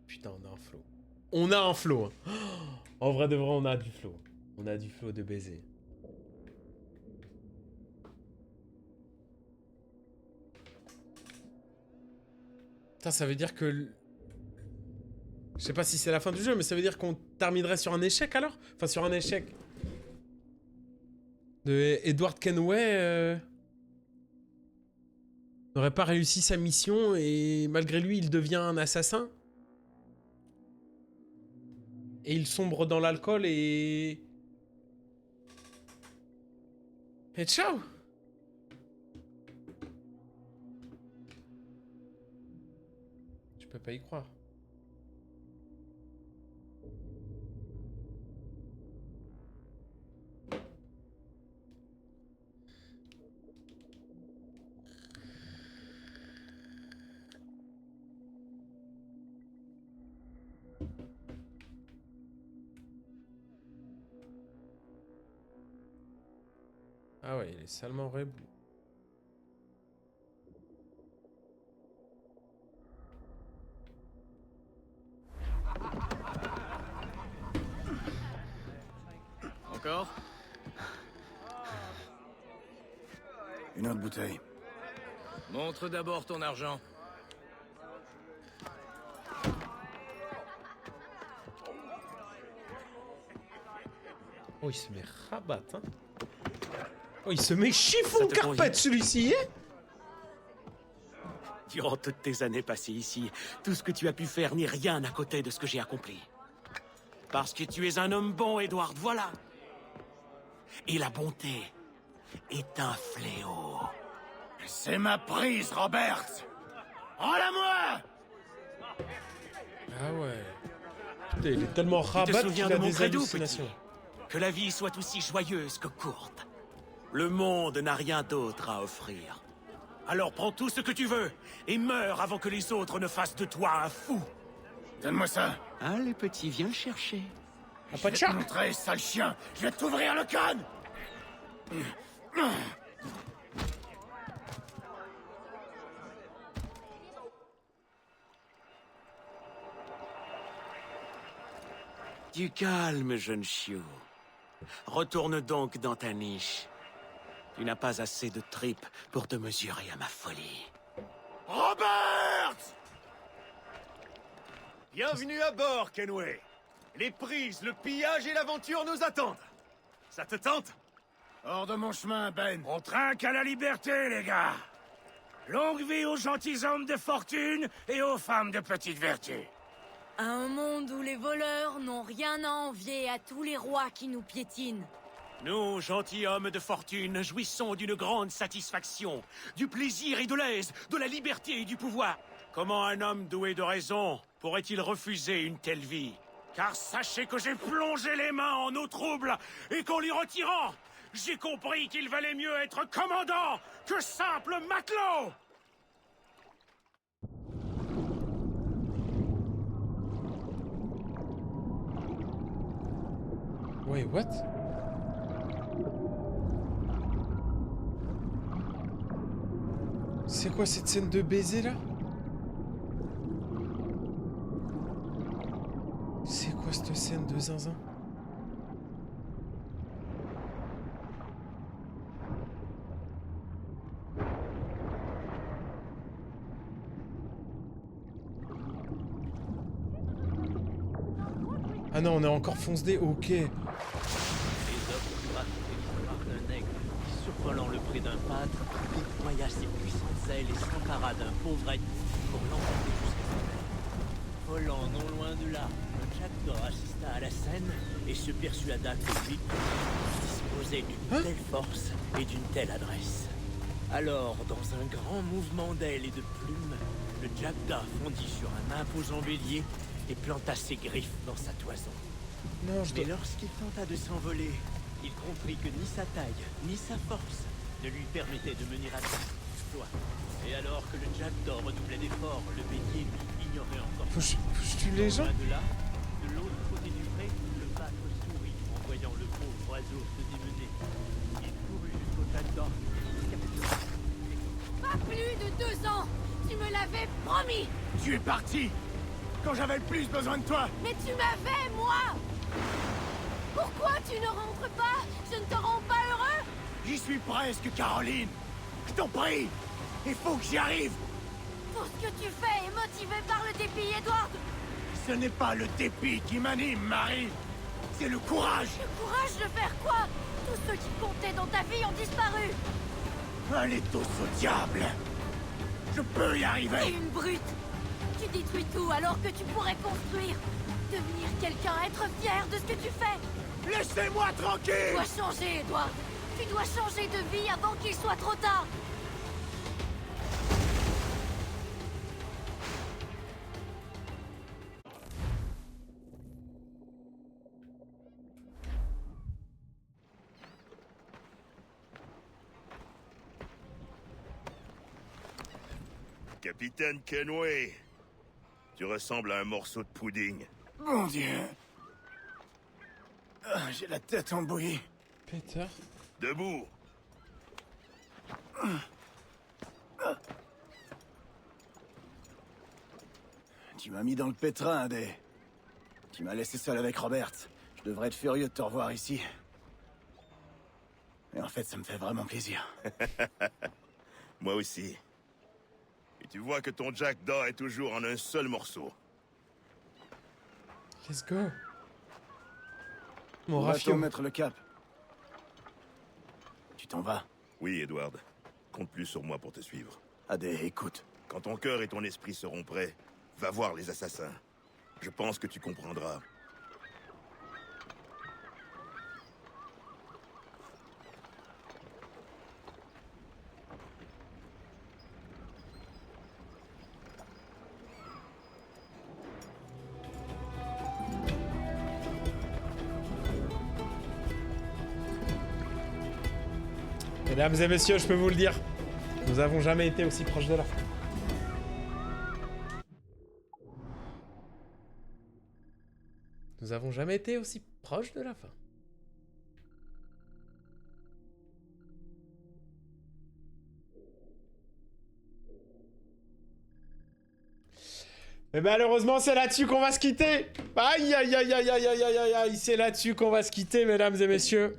Putain, on a un flow. On a un flow. Hein. En vrai de vrai, on a du flow. On a du flow de baiser. Putain, ça veut dire que... Je sais pas si c'est la fin du jeu, mais ça veut dire qu'on terminerait sur un échec alors? Enfin, sur un échec. De Edward Kenway n'aurait pas réussi sa mission et malgré lui, il devient un assassin? Et il sombre dans l'alcool et... Et ciao! Je peux pas y croire. Ah ouais, il est salement rebou. Encore? Une autre bouteille. Montre d'abord ton argent. Oh, il se met rabat, hein. Oh, il se met chiffon carpette, celui-ci, hein. Durant toutes tes années passées ici, tout ce que tu as pu faire n'est rien à côté de ce que j'ai accompli. Parce que tu es un homme bon, Edward, voilà. Et la bonté est un fléau. C'est ma prise, Robert. Rends-la-moi! Ah ouais. Putain, il est tellement rabat Tu te qu'il souviens a de mon des credo, hallucinations. petit? Que la vie soit aussi joyeuse que courte. Le monde n'a rien d'autre à offrir. Alors prends tout ce que tu veux et meurs avant que les autres ne fassent de toi un fou. Donne-moi ça. Allez, petit, viens le chercher. Ah, pas de Je vais te montrer, sale chien. Je vais t'ouvrir le crâne. Du calme, jeune chiot. Retourne donc dans ta niche. Tu n'as pas assez de tripes pour te mesurer à ma folie. Robert! Bienvenue à bord, Kenway. Les prises, le pillage et l'aventure nous attendent. Ça te tente? Hors de mon chemin, Ben. On trinque à la liberté, les gars. Longue vie aux gentilshommes de fortune et aux femmes de petite vertu. Un monde où les voleurs n'ont rien à envier à tous les rois qui nous piétinent. Nous, gentilshommes de fortune, jouissons d'une grande satisfaction, du plaisir et de l'aise, de la liberté et du pouvoir. Comment un homme doué de raison pourrait-il refuser une telle vie? Car sachez que j'ai plongé les mains en eau trouble et qu'en l'y retirant, j'ai compris qu'il valait mieux être commandant que simple matelot. Wait, what? C'est quoi cette scène de baiser là? C'est quoi cette scène de zinzin? Ah non, on est encore fonce-dé, ok. Les hommes racontaient l'histoire d'un aigle qui, survolant le pré d'un pâtre, déploya ses puissantes ailes et s'empara d'un pauvrette pour l'emporter jusqu'à sa terre. Volant non loin de là, le jackdaw assista à la scène et se persuada que lui disposait d'une telle force et d'une telle adresse. Alors, dans un grand mouvement d'ailes et de plumes, le jackdaw fondit sur un imposant bélier et planta ses griffes dans sa toison. Non, Mais lorsqu'il tenta de s'envoler, il comprit que ni sa taille, ni sa force ne lui permettaient de mener à terme l'exploit. Et alors que le jackdaw redoublait d'efforts, le bélier lui ignorait encore. Faut que je tue les gens? Loin de là, de l'autre côté du pré, le pâtre sourit en voyant le pauvre oiseau se démener. Il courut jusqu'au jackdaw. Pas plus de 2 ans. Tu me l'avais promis. Tu es parti quand j'avais le plus besoin de toi. Mais tu m'avais, moi. Pourquoi tu ne rentres pas? Je ne te rends pas heureux? J'y suis presque, Caroline. Je t'en prie. Il faut que j'y arrive. Tout ce que tu fais est motivé par le dépit, Edward. Ce n'est pas le dépit qui m'anime, Marie. C'est le courage. Le courage de faire quoi? Tous ceux qui comptaient dans ta vie ont disparu. Allez tous au diable. Je peux y arriver. T'es une brute. Tu détruis tout alors que tu pourrais construire. Devenir quelqu'un, être fier de ce que tu fais. Laissez-moi tranquille. Tu dois changer, Edward. Tu dois changer de vie avant qu'il soit trop tard. Capitaine Kenway, tu ressembles à un morceau de pudding. Mon Dieu. Ah, j'ai la tête en bouillie. Peter. Debout. Tu m'as mis dans le pétrin, Adé. Tu m'as laissé seul avec Robert. Je devrais être furieux de te revoir ici. Mais en fait, ça me fait vraiment plaisir. Moi aussi. Et tu vois que ton jackdaw est toujours en un seul morceau. Let's go. Mon On va Rafio. mettre le cap. Tu t'en vas? Oui, Edward. Compte plus sur moi pour te suivre. Adé, écoute. Quand ton cœur et ton esprit seront prêts, va voir les assassins. Je pense que tu comprendras. Mesdames et messieurs, je peux vous le dire, nous avons jamais été aussi proches de la fin. Nous avons jamais été aussi proches de la fin. Mais malheureusement, c'est là-dessus qu'on va se quitter. Aïe, aïe, aïe, aïe, aïe, aïe, aïe, aïe, c'est là-dessus qu'on va se quitter, mesdames et messieurs.